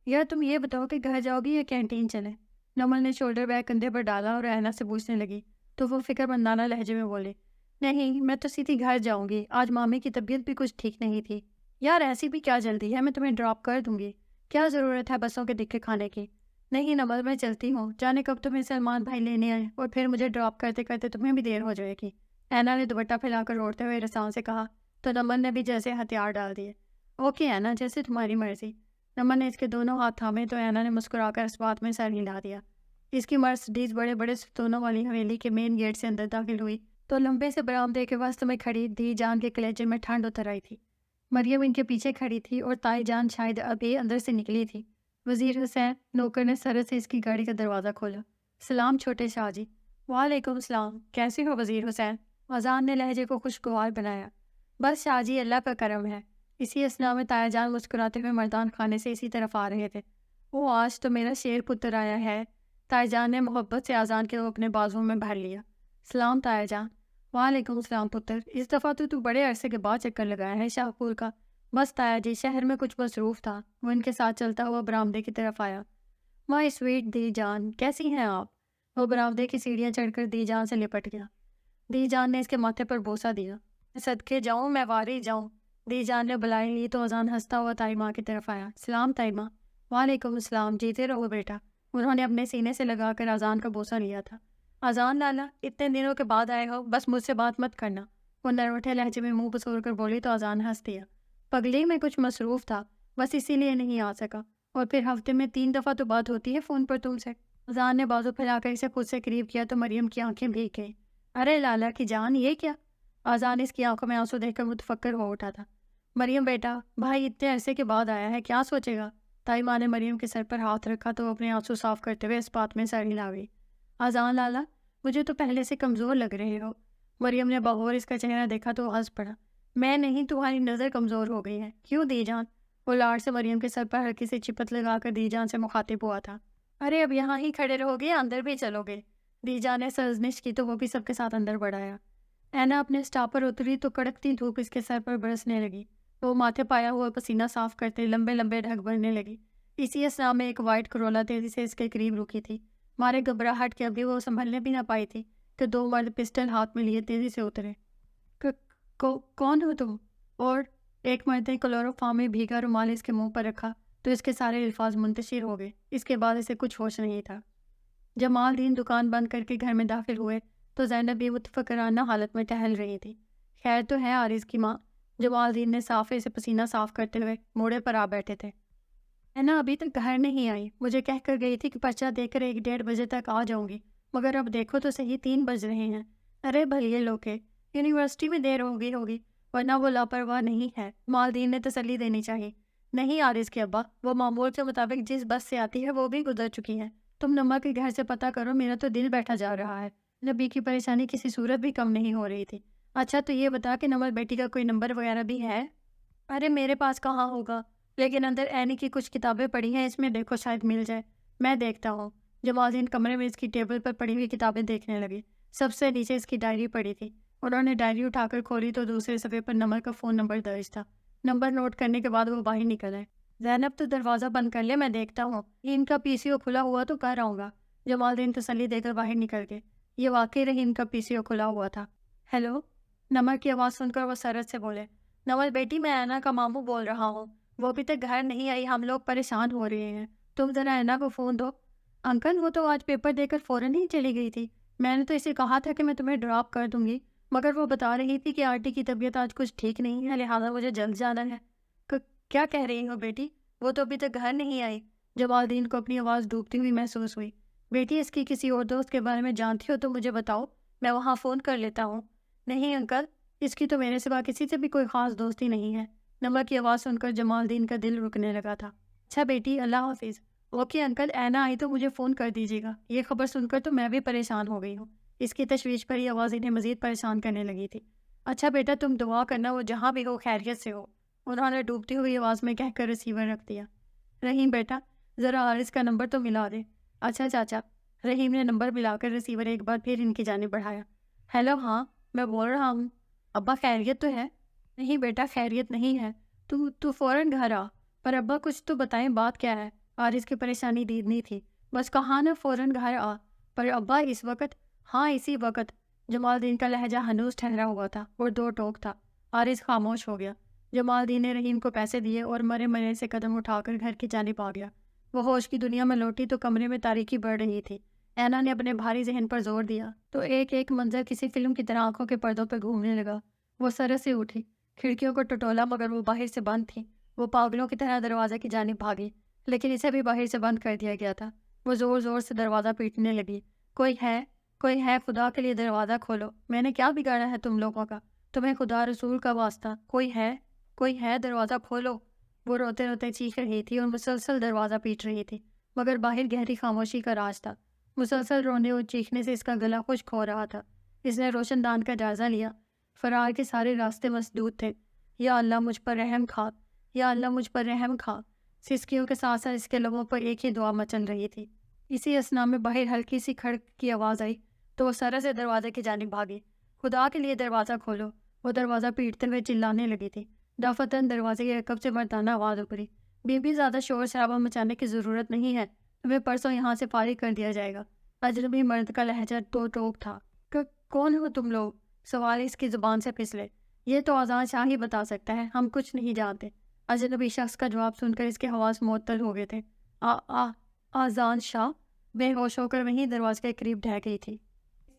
یار تم یہ بتاؤ کہ گھر جاؤ گی یا کینٹین چلیں؟ نمل نے شولڈر بیگ کندھے پر ڈالا اور اینا سے پوچھنے لگی تو وہ فکر مندانہ لہجے میں بولے، نہیں میں تو سیدھی گھر جاؤں گی، آج مامی کی طبیعت بھی کچھ ٹھیک نہیں تھی۔ یار ایسی بھی کیا جلدی ہے، میں تمہیں ڈراپ کر دوں گی، کیا ضرورت ہے بسوں کے دکے کھانے کی؟ نہیں نمل میں چلتی ہوں، جانے کب تمہیں سلمان بھائی لینے آئے اور پھر مجھے ڈراپ کرتے کرتے تمہیں بھی دیر ہو جائے گی۔ اینا نے دوپٹہ پھیلا کر روڑتے ہوئے رسان سے کہا تو نمل نے بھی جیسے ہتھیار ڈال دیے۔ اوکے اینا، جیسے تمہاری مرضی۔ نمل نے اس کے دونوں ہاتھ تھامے تو اینا نے مسکرا کر اس بات میں سر ہلا دیا۔ اس کی مرسڈیز بڑے بڑے ستونوں والی حویلی کے مین گیٹ سے اندر داخل ہوئی تو لمبے سے برآمدے کے وسط میں کھڑی دی جان کے کلیجے میں ٹھنڈ اتر آئی تھی۔ مریم ان کے پیچھے کھڑی تھی اور تائی جان شاید ابھی اندر سے نکلی تھی۔ وزیر حسین نوکر نے سرت سے اس کی گاڑی کا دروازہ کھولا۔ سلام چھوٹے شاہ جی۔ وعلیکم السلام، کیسے ہو وزیر حسین؟ اذان نے لہجے کو خوشگوار بنایا۔ بس شاہ جی، اللہ کا کرم ہے۔ اسی اثنا میں تایا جان مسکراتے ہوئے مردان خانے سے اسی طرف آ رہے تھے۔ او آج تو میرا شیر پتر آیا ہے۔ تایا جان نے محبت سے اذان کے اپنے بازوؤں میں بھر لیا۔ سلام تایا جان۔ وعلیکم السلام پتر، اس دفعہ تو بڑے عرصے کے بعد چکر لگایا ہے شاہپور کا۔ بس تایا جی شہر میں کچھ مصروف تھا، وہ ان کے ساتھ چلتا ہوا برآمدے کی طرف آیا۔ مائی سویٹ دی جان، کیسی ہیں آپ؟ وہ برآمدے کی سیڑھیاں چڑھ کر دی جان سے لپٹ گیا۔ دی جان نے اس کے ماتھے پر بوسہ دیا۔ صدقے جاؤں میں واری جاؤں۔ دی جان نے بلائی لی تو اذان ہنستا ہوا تائی ماں کی طرف آیا۔ سلام تائی ماں۔ وعلیکم السلام، جیتے رہو بیٹا۔ انہوں نے اپنے سینے سے لگا کر اذان کا بوسہ لیا تھا۔ اذان لالا، اتنے دنوں کے بعد آئے ہو، بس مجھ سے بات مت کرنا۔ وہ نروٹھے لہجے میں منہ بسور کر بولی تو اذان ہنس دیا۔ پگلی میں کچھ مصروف تھا، بس اسی لیے نہیں آ سکا، اور پھر ہفتے میں 3 دفعہ تو بات ہوتی ہے فون پر تم سے۔ اذان نے بازو پھیلا کر اسے خود سے قریب کیا تو مریم کی آنکھیں بھیگ گئیں۔ ارے لالا کی جان، یہ کیا؟ اذان اس کی آنکھوں میں آنسو دیکھ کر متفکر ہو اٹھا تھا۔ مریم بیٹا، بھائی اتنے عرصے کے بعد آیا ہے، کیا سوچے گا؟ تائی ماں نے مریم کے سر پر ہاتھ رکھا تو اپنے آنسو صاف کرتے ہوئے اس بات میں سر ہلا گئی۔ اذان لالا، مجھے تو پہلے سے کمزور لگ رہے ہو۔ مریم نے بغور اس کا چہرہ دیکھا تو ہنس پڑا۔ میں نہیں، تمہاری نظر کمزور ہو گئی ہے۔ کیوں دی جان؟ وہ لاڑ سے مریم کے سر پر ہلکی سی چپت لگا کر دی جان سے مخاطب ہوا تھا۔ ارے اب یہاں ہی کھڑے رہو گے، اندر بھی چلو گے؟ دی جان نے سرزنش کی تو وہ بھی سب کے ساتھ اندر بڑھ آیا۔ اینا اپنے سٹاپ پر اتری تو کڑکتی دھوپ اس کے سر پر برسنے لگی۔ وہ ماتھے پایا ہوا پسینہ صاف کرتے لمبے لمبے ڈھگ بھرنے لگی۔ اسی اثنا میں ایک وائٹ کرولا تیزی سے اس کے قریب رکی تھی۔ مارے گھبراہٹ کے ابھی وہ سنبھلنے بھی نہ پائی تھی کہ 2 مرد پسٹل ہاتھ میں لیے تیزی سے اترے۔ کون ہو تم؟ اور ایک مرد نے کلوروفارم میں بھیگا رومال اس کے منہ پر رکھا تو اس کے سارے الفاظ منتشر ہو گئے۔ اس کے بعد اسے کچھ ہوش نہیں تھا۔ جمال دین دکان بند کر کے گھر میں داخل ہوئے تو زینب بھی متفکرانہ حالت میں ٹہل رہی تھی۔ خیر تو ہے عارض کی ماں؟ جمال دین نے صافے سے پسینہ صاف کرتے ہوئے موڑے پر آ بیٹھے تھے۔ اینا ابھی تک گھر نہیں آئی، مجھے کہہ کر گئی تھی کہ پرچہ دے کر 1-1:30 بجے تک آ جاؤں گی، مگر اب دیکھو تو صحیح 3 بج رہے ہیں۔ ارے بھلیے لوکے، یونیورسٹی میں دیر ہوگی، ورنہ وہ لاپرواہ نہیں ہے، مالدین نے تسلی دینی چاہیے۔ نہیں عارض کے ابا، وہ معمول کے مطابق جس بس سے آتی ہے وہ بھی گزر چکی ہے۔ تم نما کے گھر سے پتہ کرو، میرا تو دل بیٹھا جا رہا ہے۔ نبی کی پریشانی کسی صورت بھی کم نہیں ہو رہی تھی۔ اچھا تو یہ بتا کہ نمل بیٹی کا کوئی نمبر وغیرہ بھی ہے؟ ارے میرے پاس کہاں ہوگا، لیکن اندر اینی کی کچھ کتابیں پڑھی ہیں، اس میں دیکھو شاید مل جائے۔ میں دیکھتا ہوں۔ جمال دین کمرے میں اس کی ٹیبل پر پڑی ہوئی کتابیں دیکھنے لگے۔ سب سے نیچے اس کی ڈائری پڑی تھی۔ انہوں نے ڈائری اٹھا کر کھولی تو دوسرے صفحے پر نمبر کا فون نمبر درج تھا۔ نمبر نوٹ کرنے کے بعد وہ باہر نکل آئے۔ زینب تو دروازہ بند کر لے، میں دیکھتا ہوں، ان کا PCO کھلا ہوا تو کر آؤں گا۔ جمال دین تسلی دے کر باہر نکل گئے۔ یہ واقعی رحیم کا PCO کھلا ہوا تھا۔ ہیلو، نمر کی آواز سن کر وہ سرت سے بولے۔ نمل بیٹی، میں اینا کا ماموں بول رہا ہوں، وہ ابھی تک گھر نہیں آئی، ہم لوگ پریشان ہو رہے ہیں، تم ذرا اینا کو فون دو۔ انکل وہ تو آج پیپر دے کر فوراً ہی چلی گئی تھی، میں نے تو اسے کہا تھا کہ میں تمہیں ڈراپ کر دوں گی، مگر وہ بتا رہی تھی کہ آرٹی کی طبیعت آج کچھ ٹھیک نہیں ہے، لہٰذا مجھے جلد جانا ہے۔ کیا کہہ رہی ہو بیٹی؟ وہ تو ابھی تک گھر نہیں آئی۔ جمال دین کو اپنی آواز ڈوبتی ہوئی محسوس ہوئی۔ بیٹی اس کی کسی اور دوست کے بارے میں جانتی ہو تو مجھے بتاؤ، میں وہاں فون کر لیتا ہوں۔ نہیں انکل، اس کی تو میرے سوا کسی سے بھی کوئی خاص دوستی نہیں ہے۔ نمبر کی آواز سن کر جمال دین کا دل رکنے لگا تھا۔ اچھا بیٹی، اللہ حافظ۔ اوکے انکل، اینا آئی تو مجھے فون کر دیجیے گا۔ یہ خبر سن کر تو میں بھی پریشان ہو گئی ہوں۔ اس کی تشویش پر یہ آواز انہیں مزید پریشان کرنے لگی تھی۔ اچھا بیٹا، تم دعا کرنا وہ جہاں بھی ہو خیریت سے ہو، انہوں نے ڈوبتی ہوئی آواز میں کہہ کر ریسیور رکھ دیا۔ رحیم بیٹا، ذرا عارض کا نمبر تو ملا دے۔ اچھا چاچا۔ رحیم نے نمبر ملا کر ریسیور ایک بار پھر ان کی جانب بڑھایا۔ ہیلو، ہاں میں بول رہا ہوں۔ ابا خیریت تو ہے؟ نہیں بیٹا، خیریت نہیں ہے، تو فوراً گھر آ۔ پر ابا کچھ تو بتائیں، بات کیا ہے؟ عارض کی پریشانی دیدنی تھی۔ بس کہا نا فوراً گھر آ۔ پر ابا اس وقت؟ ہاں اسی وقت۔ جمال دین کا لہجہ ہنوز ٹھہرا ہوا تھا اور 2 ٹوک تھا۔ عارض خاموش ہو گیا۔ جمال دین نے رحیم کو پیسے دیے اور مرے مرے سے قدم اٹھا کر گھر کی جانب آ گیا۔ وہ ہوش کی دنیا میں لوٹی تو کمرے میں تاریکی بڑھ رہی تھی۔ اینا نے اپنے بھاری ذہن پر زور دیا تو ایک ایک منظر کسی فلم کی طرح آنکھوں کے پردوں پہ گھومنے لگا۔ وہ سرے سے اٹھی، کھڑکیوں کو ٹٹولا مگر وہ باہر سے بند تھی۔ وہ پاگلوں کی طرح دروازے کی جانب بھاگی، لیکن اسے بھی باہر سے بند کر دیا گیا تھا۔ وہ زور زور سے دروازہ پیٹنے لگی۔ کوئی ہے، خدا کے لیے دروازہ کھولو، میں نے کیا بگاڑا ہے تم لوگوں کا؟ تمہیں خدا رسول کا واسطہ، کوئی ہے، دروازہ کھولو۔ وہ روتے روتے چیخ رہی تھی اور مسلسل دروازہ پیٹ رہی تھی، مگر باہر گہری خاموشی کا راج تھا۔ مسلسل رونے اور چیخنے سے اس کا گلا خشک ہو رہا تھا۔ اس نے روشن دان کا جائزہ لیا۔ فرار کے سارے راستے مسدود تھے۔ یا اللہ مجھ پر رحم کھا، یا اللہ مجھ پر رحم کھا۔ سسکیوں کے ساتھ ساتھ اس کے لبوں پر ایک ہی دعا مچل رہی تھی۔ اسی اثنا میں باہر ہلکی سی کھڑک کی آواز آئی تو وہ سرے سے دروازے کی جانب بھاگی۔ خدا کے لیے دروازہ کھولو۔ وہ دروازہ پیٹتے ہوئے چلانے لگی تھی۔ دفتن دروازے کی رکب سے مردانہ آواز ابھری، بی بی زیادہ شور شرابہ مچانے کی ضرورت نہیں ہے، تمہیں پرسوں یہاں سے فارغ کر دیا جائے گا۔ اجنبی مرد کا لہجہ تو ٹوک تھا۔ کون ہو تم لوگ؟ سوال اس کی زبان سے پھسلے۔ یہ تو اذان شاہ ہی بتا سکتا ہے، ہم کچھ نہیں جانتے۔ اجنبی شخص کا جواب سن کر اس کے حواس معطل ہو گئے تھے۔ اذان شاہ بے ہوش ہو کر وہیں دروازے کے قریب ڈھہ گئی تھی۔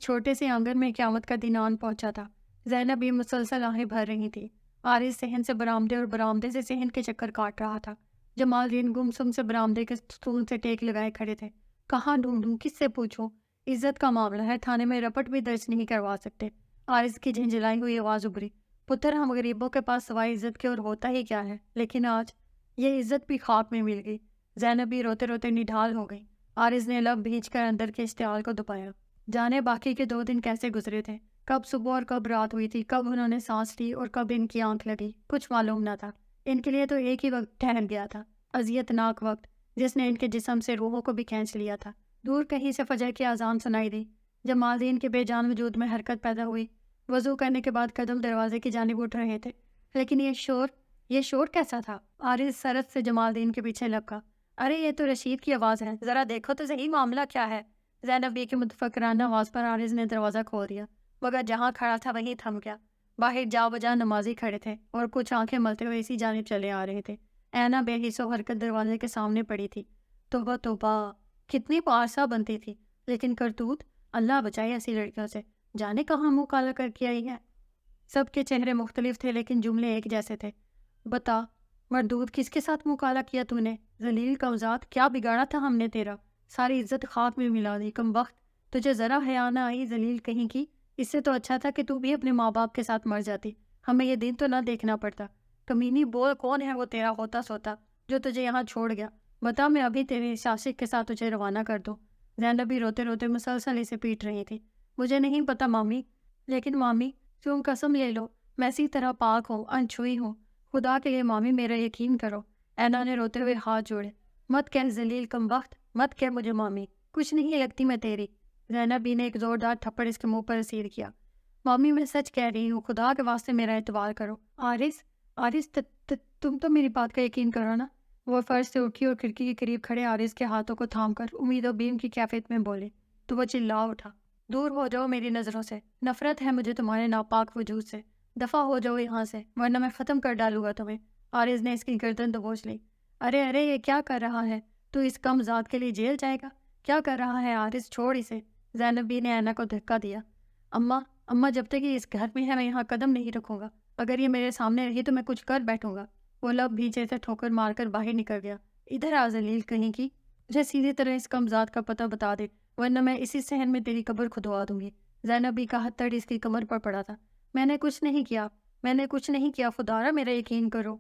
چھوٹے سے آنگن میں قیامت کا دن آن پہنچا تھا۔ زینب بھی مسلسل آہیں بھر رہی تھی۔ عارض صحن سے برآمدے اور برآمدے سے صحن کے چکر کاٹ رہا تھا۔ جمال دین گمسم سے برآمدے کے ستون سے ٹیک لگائے کھڑے تھے۔ کہاں ڈھونڈوں، کس سے پوچھوں؟ عزت کا معاملہ ہے، تھانے میں رپٹ بھی درج نہیں کروا سکتے۔ عارض کی جھنجھلائی ہوئی آواز ابھری، پتر ہم غریبوں کے پاس سوائے عزت کے اور ہوتا ہی کیا ہے؟ لیکن آج یہ عزت بھی خاک میں مل گئی۔ زینب بھی روتے روتے نڈھال ہو گئی۔ عارض نے لب بھینچ کر اندر کے اشتعال کو دبایا۔ جانے باقی کے 2 دن کیسے گزرے تھے، کب صبح اور کب رات ہوئی تھی، کب انہوں نے سانس لی اور کب ان کی آنکھ لگی، کچھ معلوم نہ تھا۔ ان کے لیے تو ایک ہی وقت ٹھہر گیا تھا، اذیت ناک وقت، جس نے ان کے جسم سے روحوں کو بھی کھینچ لیا تھا۔ دور کہیں سے فجر کی اذان سنائی دی۔ جمال دین کے بے جان وجود میں حرکت پیدا ہوئی۔ وضو کرنے کے بعد قدم دروازے کی جانب اٹھ رہے تھے، لیکن یہ شور کیسا تھا؟ عارض سرت سے جمال دین کے پیچھے لپکا۔ ارے یہ تو رشید کی آواز ہے، ذرا دیکھو تو صحیح معاملہ کیا ہے؟ زینب بی کی متفکرانہ آواز پر عارض نے دروازہ کھول دیا، مگر جہاں کھڑا تھا وہیں تھم گیا۔ باہر جا بجا نمازی کھڑے تھے اور کچھ آنکھیں ملتے ہوئے اسی جانب چلے آ رہے تھے۔ اینا بے حس و حرکت دروازے کے سامنے پڑی تھی۔ توبہ توبہ، کتنی پارسا بنتی تھی، لیکن کرتوت، اللہ بچائے ایسی لڑکیوں سے، جانے کہاں منہ کالا کر کے آئی ہے۔ سب کے چہرے مختلف تھے لیکن جملے ایک جیسے تھے۔ بتا مردود، کس کے ساتھ منہ کالا کیا تو نے؟ ذلیل کمزاد، کیا بگاڑا تھا ہم نے تیرا؟ ساری عزت خاک میں ملا دی، کم وقت، تجھے ذرا حیا نہ آئی ذلیل کہیں کی؟ اس سے تو اچھا تھا کہ تو بھی اپنے ماں باپ کے ساتھ مر جاتی، ہمیں یہ دن تو نہ دیکھنا پڑتا۔ کمینی بول، کون ہے وہ تیرا ہوتا سوتا جو تجھے یہاں چھوڑ گیا؟ بتا، میں ابھی تیرے شاشق کے ساتھ تجھے روانہ کر دوں۔ زینب بھی روتے روتے مسلسل اسے پیٹ رہی تھی۔ مجھے نہیں پتا مامی، لیکن مامی تم قسم لے لو میں اسی طرح پاک ہوں، انچھوئی ہوں، خدا کے لیے مامی میرا یقین کرو۔ اینا نے روتے ہوئے ہاتھ جوڑے۔ مت کہہ ذلیل کم وقت، مت کہہ مجھے مامی، کچھ نہیں لگتی میں تیری۔ زینب بی نے ایک زوردار تھپڑ اس کے منہ پر اسیر کیا۔ مامی میں سچ کہہ رہی ہوں، خدا کے واسطے میرا اعتبار کرو۔ عارض تم تو میری بات کا یقین کرو نا۔ وہ فرش سے اٹھی اور کھڑکی کے قریب کھڑے عارض کے ہاتھوں کو تھام کر امید و بیم کی کیفیت میں بولے تو وہ چلا اٹھا، دور ہو جاؤ میری نظروں سے، نفرت ہے مجھے تمہارے ناپاک وجود سے، دفع ہو جاؤ یہاں سے ورنہ میں ختم کر ڈالوں گا تمہیں۔ عارض نے اس کی گردن دبوچ لی۔ ارے یہ کیا کر رہا ہے تو؟ اس کم ذات کے لیے جیل جائے گا؟ کیا کر رہا ہے عارض؟ چھوڑ اسے۔ زینب بی نے اینا کو دھکا دیا۔ اماں جب تک یہ اس گھر میں ہے میں یہاں قدم نہیں رکھوں گا، اگر یہ میرے سامنے رہی تو میں کچھ کر بیٹھوں گا۔ وہ لب بھیجے سے ٹھوکر مار کر باہر نکل گیا۔ ادھر آ ذلیل کہیں کی، مجھے سیدھی طرح اس کم ذات کا پتہ بتا دے ورنہ میں اسی صحن میں تیری قبر کھدوا دوں گی۔ زینب بی کا ہتھڑ اس کی کمر پر پڑا تھا۔ میں نے کچھ نہیں کیا خدارا، میرا یقین کرو۔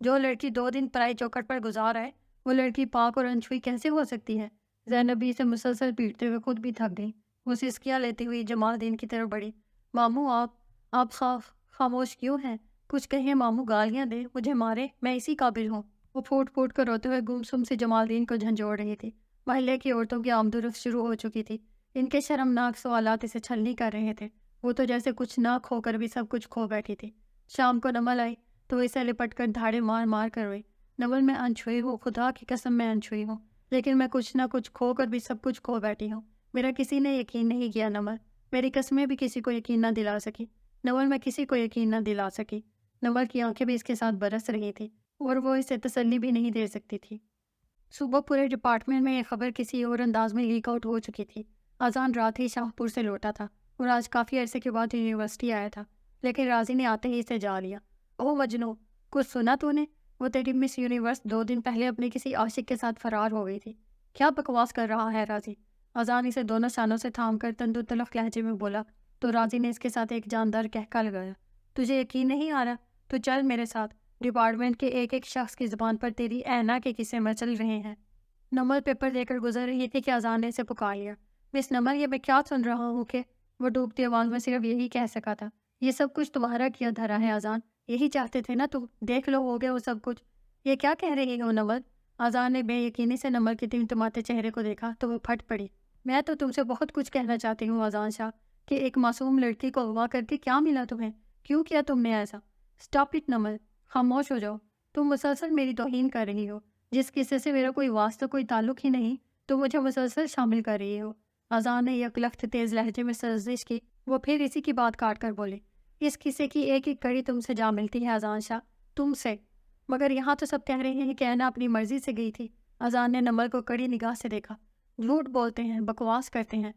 جو لڑکی 2 دن پرائی چوکھٹ پر گزار ہے وہ لڑکی پاک اور انچھوئی کیسے ہو سکتی ہے؟ زینب بی سے مسلسل پیٹتے ہوئے خود بھی تھک گئی۔ وہ سسکیاں لیتی ہوئی جمال دین کی طرف بڑھی۔ ماموں آپ خاموش کیوں ہیں؟ کچھ کہیں ماموں، گالیاں دے، مجھے مارے، میں اسی قابل ہوں۔ وہ پھوٹ پھوٹ کر روتے ہوئے گمسم سے جمال دین کو جھنجھوڑ رہی تھی۔ محلے کی عورتوں کی آمد و رفت شروع ہو چکی تھی۔ ان کے شرمناک سوالات اسے چھلنی کر رہے تھے۔ وہ تو جیسے کچھ نہ کھو کر بھی سب کچھ کھو بیٹھی تھی۔ شام کو نمل آئی تو وہ اسے لپٹ کر دھاڑے مار مار کر روئی۔ نمل، میں انچھوئی ہوں، خدا کی قسم میں انچھوئی ہوں، لیکن میں کچھ نہ کچھ کھو کر بھی سب کچھ کھو بیٹھی ہوں۔ میرا کسی نے یقین نہیں کیا نمل، میری قسمیں بھی کسی کو یقین نہ دلا سکی نمل، میں کسی کو یقین نہ دلا سکی۔ نمل کی آنکھیں بھی اس کے ساتھ برس رہی تھی اور وہ اسے تسلی بھی نہیں دے سکتی تھی۔ صبح پورے ڈپارٹمنٹ میں یہ خبر کسی اور انداز میں لیک آؤٹ ہو چکی تھی۔ اذان رات ہی شاہ پور سے لوٹا تھا اور آج کافی عرصے کے بعد یونیورسٹی آیا تھا، لیکن راضی نے آتے ہی اسے جا لیا۔ اوہ مجنوں، کچھ سنا تو نے؟ وہ تیری مس یونیورس 2 دن پہلے اپنے کسی عاشق کے ساتھ فرار ہو گئی تھی۔ کیا بکواس کر رہا ہے راضی؟ اذان اسے دونوں شانوں سے تھام کر تندو تلخ لہجے میں بولا تو راضی نے اس کے ساتھ ایک جاندار کہکا لگایا۔ تجھے یقین نہیں آ رہا؟ تو چل میرے ساتھ، ڈپارٹمنٹ کے ایک شخص کی زبان پر تیری اینا کے قصے مچل رہے ہیں۔ نمل پیپر دے کر گزر رہی تھی کہ اذان نے اسے پکار لیا۔ مس نمل، یہ میں کیا سن رہا ہوں کہ… وہ ڈوبتی آواز میں صرف یہی کہہ سکا تھا، یہ سب کچھ تمہارا کیا دھرا ہے اذان، یہی چاہتے تھے نا تم، دیکھ لو ہو گیا وہ سب کچھ۔ یہ کیا کہہ رہی ہو نمل؟ اذان نے بے یقینی سے نمل کے ٹمٹماتے چہرے کو دیکھا تو وہ پھٹ پڑی۔ میں تو تم سے بہت کچھ کہنا چاہتی ہوں اذان شاہ، کہ ایک معصوم لڑکی کو اغوا کر کے کیا ملا تمہیں؟ کیوں کیا تم نے ایسا؟ اسٹاپ اٹ نمل، خاموش ہو جاؤ. تم مسلسل میری توہین کر رہی ہو. جس قصے سے میرا کوئی واسطہ کوئی تعلق ہی نہیں تو مجھے مسلسل شامل کر رہی ہو. اذان نے یک لخت تیز لہجے میں سرزش کی. وہ پھر اسی کی بات کاٹ کر بولے، اس قصے کی ایک ایک کڑی تم سے جا ملتی ہے اذان شاہ، تم سے. مگر یہاں تو سب کہہ رہے ہیں کہ اینا اپنی مرضی سے گئی تھی. اذان نے نمل کو کڑی نگاہ سے دیکھا. جھوٹ بولتے ہیں، بکواس کرتے ہیں.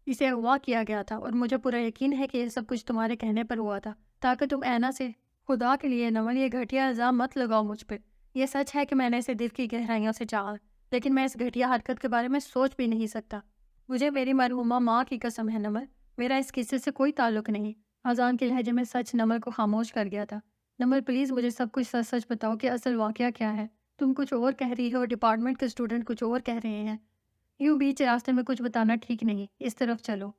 اسے اغوا کیا گیا تھا اور مجھے پورا یقین ہے کہ یہ سب کچھ تمہارے کہنے پر ہوا تھا تاکہ تم اینا سے. خدا کے لیے نمل یہ گھٹیا الزام مت لگاؤ مجھ پہ. یہ سچ ہے کہ میں نے اسے دل کی گہرائیوں سے چاہا، لیکن میں اس گھٹیا حرکت کے بارے میں سوچ بھی نہیں سکتا. مجھے میری مرحومہ ماں کی قسم ہے نمل، میرا اس قصے سے کوئی تعلق نہیں. اذان کے لہجے میں سچ نمل کو خاموش کر گیا تھا. نمل پلیز مجھے سب کچھ سچ سچ بتاؤ کہ اصل واقعہ کیا ہے. تم کچھ اور کہہ رہی ہو اور ڈپارٹمنٹ کے اسٹوڈنٹ کچھ اور کہہ رہے ہیں. یوں بیچ راستے میں کچھ بتانا ٹھیک نہیں. اس طرف چلو.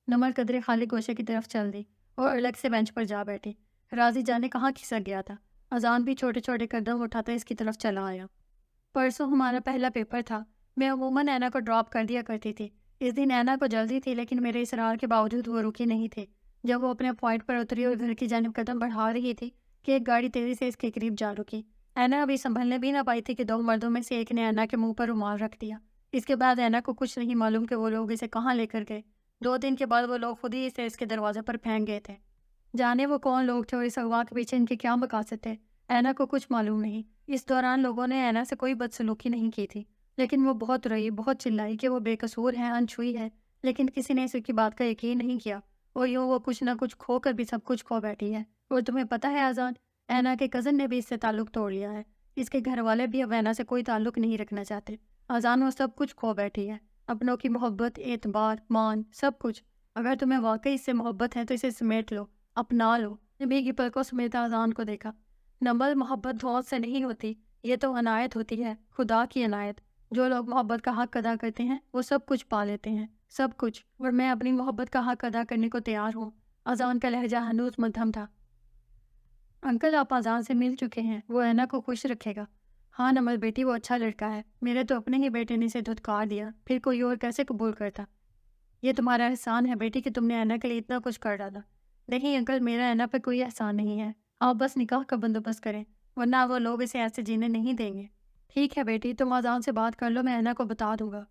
نمل قدرے خالی گوشے کی طرف چل دی اور الگ سے بینچ پر جا بیٹھی. راضی جانے کہاں کھسک گیا تھا. اذان بھی چھوٹے چھوٹے قدم اٹھاتا اس کی طرف چلا آیا. پرسوں ہمارا پہلا پیپر تھا. میں عموماً اینا کو ڈراپ کر دیا کرتی تھی. اس دن اینا کو جلدی تھی لیکن میرے اصرار کے باوجود وہ رکی نہیں تھی. جب وہ اپنے پوائنٹ پر اتری اور گھر کی جانب قدم بڑھا رہی تھی کہ ایک گاڑی تیزی سے اس کے قریب جا رکی. اینا ابھی سنبھلنے بھی نہ پائی تھی کہ دو مردوں میں سے ایک نے اینا کے منہ پر رومال رکھ دیا. اس کے بعد اینا کو کچھ نہیں معلوم کہ وہ لوگ اسے کہاں لے کر گئے. 2 دن کے بعد وہ لوگ خود ہی اسے اس کے دروازے پر پھینک گئے تھے. جانے وہ کون لوگ تھے اور اس اغوا کے پیچھے ان کے کیا مقاصد تھے، اینا کو کچھ معلوم نہیں. اس دوران لوگوں نے اینا سے کوئی بدسلوکی نہیں کی تھی، لیکن وہ بہت روئی، بہت چلائی کہ وہ بے قصور ہے، انچھوئی ہے، لیکن کسی نے اس کی بات کا یقین نہیں کیا. اور یوں وہ کچھ نہ کچھ کھو کر بھی سب کچھ کھو بیٹھی ہے. اور تمہیں پتہ ہے اذان، اینا کے کزن نے بھی اس سے تعلق توڑ لیا ہے. اس کے گھر والے بھی اب اینا سے کوئی تعلق نہیں رکھنا چاہتے. اذان وہ سب کچھ کھو بیٹھی ہے، اپنوں کی محبت، اعتبار، مان، سب کچھ. اگر تمہیں واقعی اس سے محبت ہے تو اسے سمیٹ لو، اپنا لو. بھیگی پلکوں سمیت اذان کو دیکھا. نمل، محبت دھوس سے نہیں ہوتی، یہ تو عنایت ہوتی ہے، خدا کی عنایت. جو لوگ محبت کا حق ادا کرتے ہیں وہ سب کچھ پا لیتے ہیں، سب کچھ. اور میں اپنی محبت کا حق ادا کرنے کو تیار ہوں. اذان کا لہجہ ہنوز مدھم تھا. انکل آپ اذان سے مل چکے ہیں، وہ اینا کو خوش رکھے گا. ہاں نمل بیٹی، وہ اچھا لڑکا ہے. میرے تو اپنے ہی بیٹے نے اسے دھتکار دیا، پھر کوئی اور کیسے قبول کرتا. یہ تمہارا احسان ہے بیٹی کہ تم نے اینا کے لیے اتنا کچھ کر ڈالا. نہیں انکل، میرا اینا پہ کوئی احسان نہیں ہے. آپ بس نکاح کا بندوبست کریں ورنہ وہ لوگ اسے ایسے جینے نہیں دیں گے. ٹھیک ہے بیٹی، تم اذان سے بات کر لو، میں اینا کو بتا دوں گا.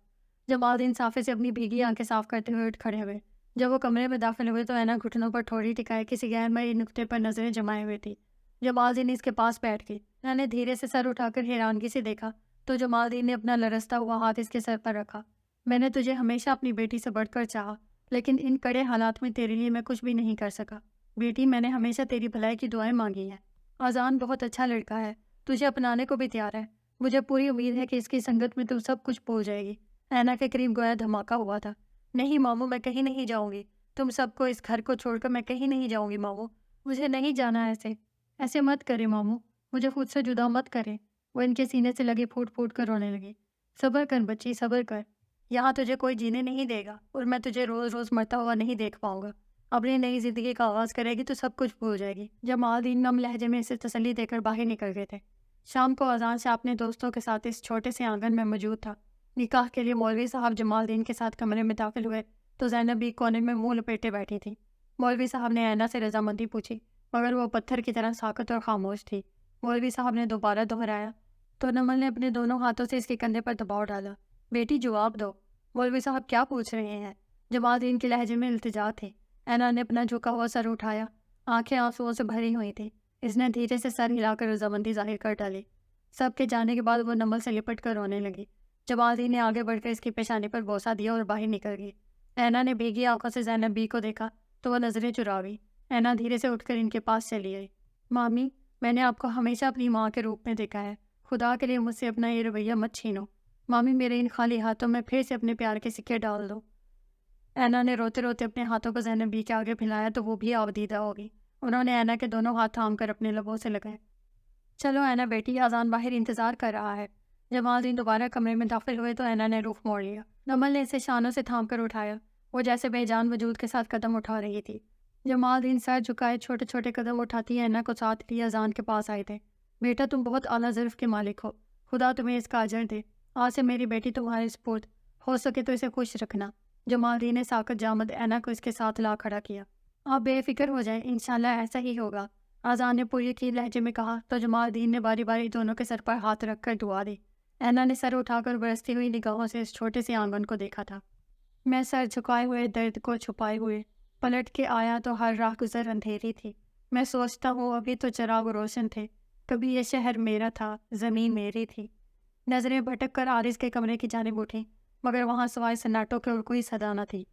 جمال دین صافے سے اپنی بھیگی آنکھیں صاف کرتے ہوئے اٹھ کھڑے ہوئے. جب وہ کمرے میں داخل ہوئے تو اینا گھٹنوں پر ٹھوڑی ٹکائے کسی غیر مرئی نقطے پر نظریں جمائے ہوئے تھی. جمال دین اس کے پاس بیٹھ گئی. اینا نے دھیرے سے سر اٹھا کر حیرانگی سے دیکھا تو جمال دین نے اپنا لرزتا ہوا ہاتھ اس کے سر پر رکھا. میں نے تجھے ہمیشہ اپنی بیٹی سے بڑھ کر چاہا، لیکن ان کڑے حالات میں تیرے لیے میں کچھ بھی نہیں کر سکا. بیٹی، میں نے ہمیشہ تیری بھلائی کی دعائیں مانگی ہیں. اذان بہت اچھا لڑکا ہے، تجھے اپنانے کو بھی تیار ہے. مجھے پوری امید ہے کہ اس کی سنگت میں تم سب کچھ بھول جائے گی. اینا کے قریب گویا دھماکہ ہوا تھا. نہیں ماموں، میں کہیں نہیں جاؤں گی. تم سب کو، اس گھر کو چھوڑ کر میں کہیں نہیں جاؤں گی ماموں. مجھے نہیں جانا. ایسے مت کرے ماموں، مجھے خود سے جدا مت کرے. وہ ان کے سینے سے لگی پھوٹ پھوٹ کر رونے لگی. صبر کر بچی، صبر کر. یہاں تجھے کوئی جینے نہیں دے گا اور میں تجھے روز روز مرتا ہوا نہیں دیکھ پاؤں گا. اپنی نئی زندگی کا آغاز کرے گی تو سب کچھ بھول جائے گی. جمال دین نم لہجے میں اسے تسلی دے کر باہر نکل گئے تھے. شام کو اذان سے اپنے دوستوں کے ساتھ اس چھوٹے سے آنگن میں موجود تھا. نکاح کے لیے مولوی صاحب جمال دین کے ساتھ کمرے میں داخل ہوئے تو زینب بھی کونے میں منہ لپیٹے بیٹھی تھی. مولوی صاحب نے اینا سے رضامندی پوچھی مگر وہ پتھر کی طرح ساکت اور خاموش تھی. مولوی صاحب نے دوبارہ دہرایا تو نمل نے اپنے دونوں ہاتھوں سے اس کے کندھے پر دباؤ ڈالا. بیٹی جواب دو، مولوی صاحب کیا پوچھ رہے ہیں؟ جمال دین کے لہجے میں التجا تھی. اینا نے اپنا جھکا ہوا سر اٹھایا، آنکھیں آنسوؤں سے بھری ہوئی تھیں. اس نے دھیرے سے سر ہلا کر رضامندی ظاہر کر ڈالی. سب کے جانے کے بعد وہ نمل سے لپٹ کر رونے لگی. جمال دین نے آگے بڑھ کر اس کی پیشانی پر بوسہ دیا اور باہر نکل گئی. اینا نے بھیگی آنکھوں سے زینب بی کو دیکھا تو وہ نظریں چراوی. اینا دھیرے سے اٹھ کر ان کے پاس چلی آئی. مامی، میں نے آپ کو ہمیشہ اپنی ماں کے روپ میں دیکھا ہے، خدا کے لیے مجھ سے اپنا یہ رویہ مت چھینو. مامی، میرے ان خالی ہاتھوں میں پھر سے اپنے پیار کے سکے ڈال دو. اینا نے روتے روتے اپنے ہاتھوں کو زینب بی کے آگے پھیلایا تو وہ بھی آبدیدہ ہو گئی. انہوں نے اینا کے دونوں ہاتھ تھام کر اپنے لبوں سے لگائے. چلو اینا بیٹی، اذان باہر انتظار کر رہا ہے. جمال دین دوبارہ کمرے میں داخل ہوئے تو اینا نے رخ موڑ لیا. نمل نے اسے شانوں سے تھام کر اٹھایا. وہ جیسے بے جان وجود کے ساتھ قدم اٹھا رہی تھی. جمال دین سر جھکائے چھوٹے چھوٹے قدم اٹھاتی اینا کو ساتھ لیے اذان کے پاس آئے تھے. بیٹا، تم بہت اعلیٰ ظرف کے مالک ہو، خدا تمہیں اس کا اجر دے. آج سے میری بیٹی تمہارے سپرد، ہو سکے تو اسے خوش رکھنا. جمال الدین نے ساکت جامد اینا کو اس کے ساتھ لا کھڑا کیا۔ آپ بے فکر ہو جائیں، انشاءاللہ ایسا ہی ہوگا، آذان نے پوری یقین لہجے میں کہا تو جمال الدین نے باری باری دونوں کے سر پر ہاتھ رکھ کر دعا دی۔ اینا نے سر اٹھا کر برستی ہوئی نگاہوں سے اس چھوٹے سے آنگن کو دیکھا تھا۔ میں سر جھکائے ہوئے، درد کو چھپائے ہوئے پلٹ کے آیا تو ہر راہ گزر اندھیری تھی۔ میں سوچتا ہوں ابھی تو چراغ روشن تھے، کبھی یہ شہر میرا تھا، زمین میری تھی۔ نظریں بھٹک کر عارض کے کمرے کی جانب اٹھیں، مگر وہاں سوائے سناٹوں کے اور کوئی صدا نہ تھی۔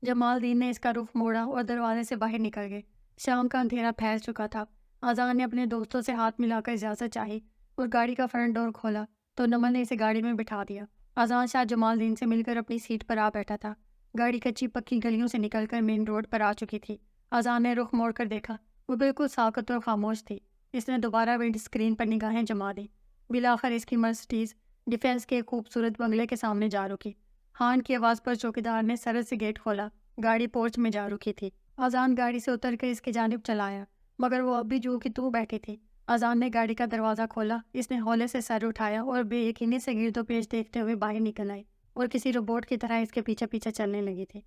جمال الدین نے اس کا رخ موڑا اور دروازے سے باہر نکل گئے۔ شام کا اندھیرا پھیل چکا تھا۔ آذان نے اپنے دوستوں سے ہاتھ ملا کر اجازت چاہی اور گاڑی کا فرنٹ ڈور کھولا تو نمن نے اسے گاڑی میں بٹھا دیا۔ آذان شاید جمال الدین سے مل کر اپنی سیٹ پر آ بیٹھا تھا۔ گاڑی کچی پکی گلیوں سے نکل کر مین روڈ پر آ چکی تھی۔ آذان نے رخ موڑ کر دیکھا، وہ بالکل ساکت اور خاموش تھی۔ اس نے دوبارہ ونڈ اسکرین پر نگاہیں جما دیں۔ بالآخر اس کی مرسڈیز ڈیفینس کے ایک خوبصورت بنگلے کے سامنے جا رکی۔ ہارن کی آواز پر چوکیدار نے سرد سے گیٹ کھولا۔ گاڑی پورچ میں جا رکی تھی۔ آذان گاڑی سے اتر کر اس کی جانب چلایا، مگر وہ اب بھی جو کی توں بیٹھی تھی۔ آذان نے گاڑی کا دروازہ کھولا، اس نے ہولے سے سر اٹھایا اور بے یقینی سے گرد و پیش دیکھتے ہوئے باہر نکل آئی اور کسی روبوٹ کی طرح اس کے پیچھے پیچھے چلنے لگی تھی۔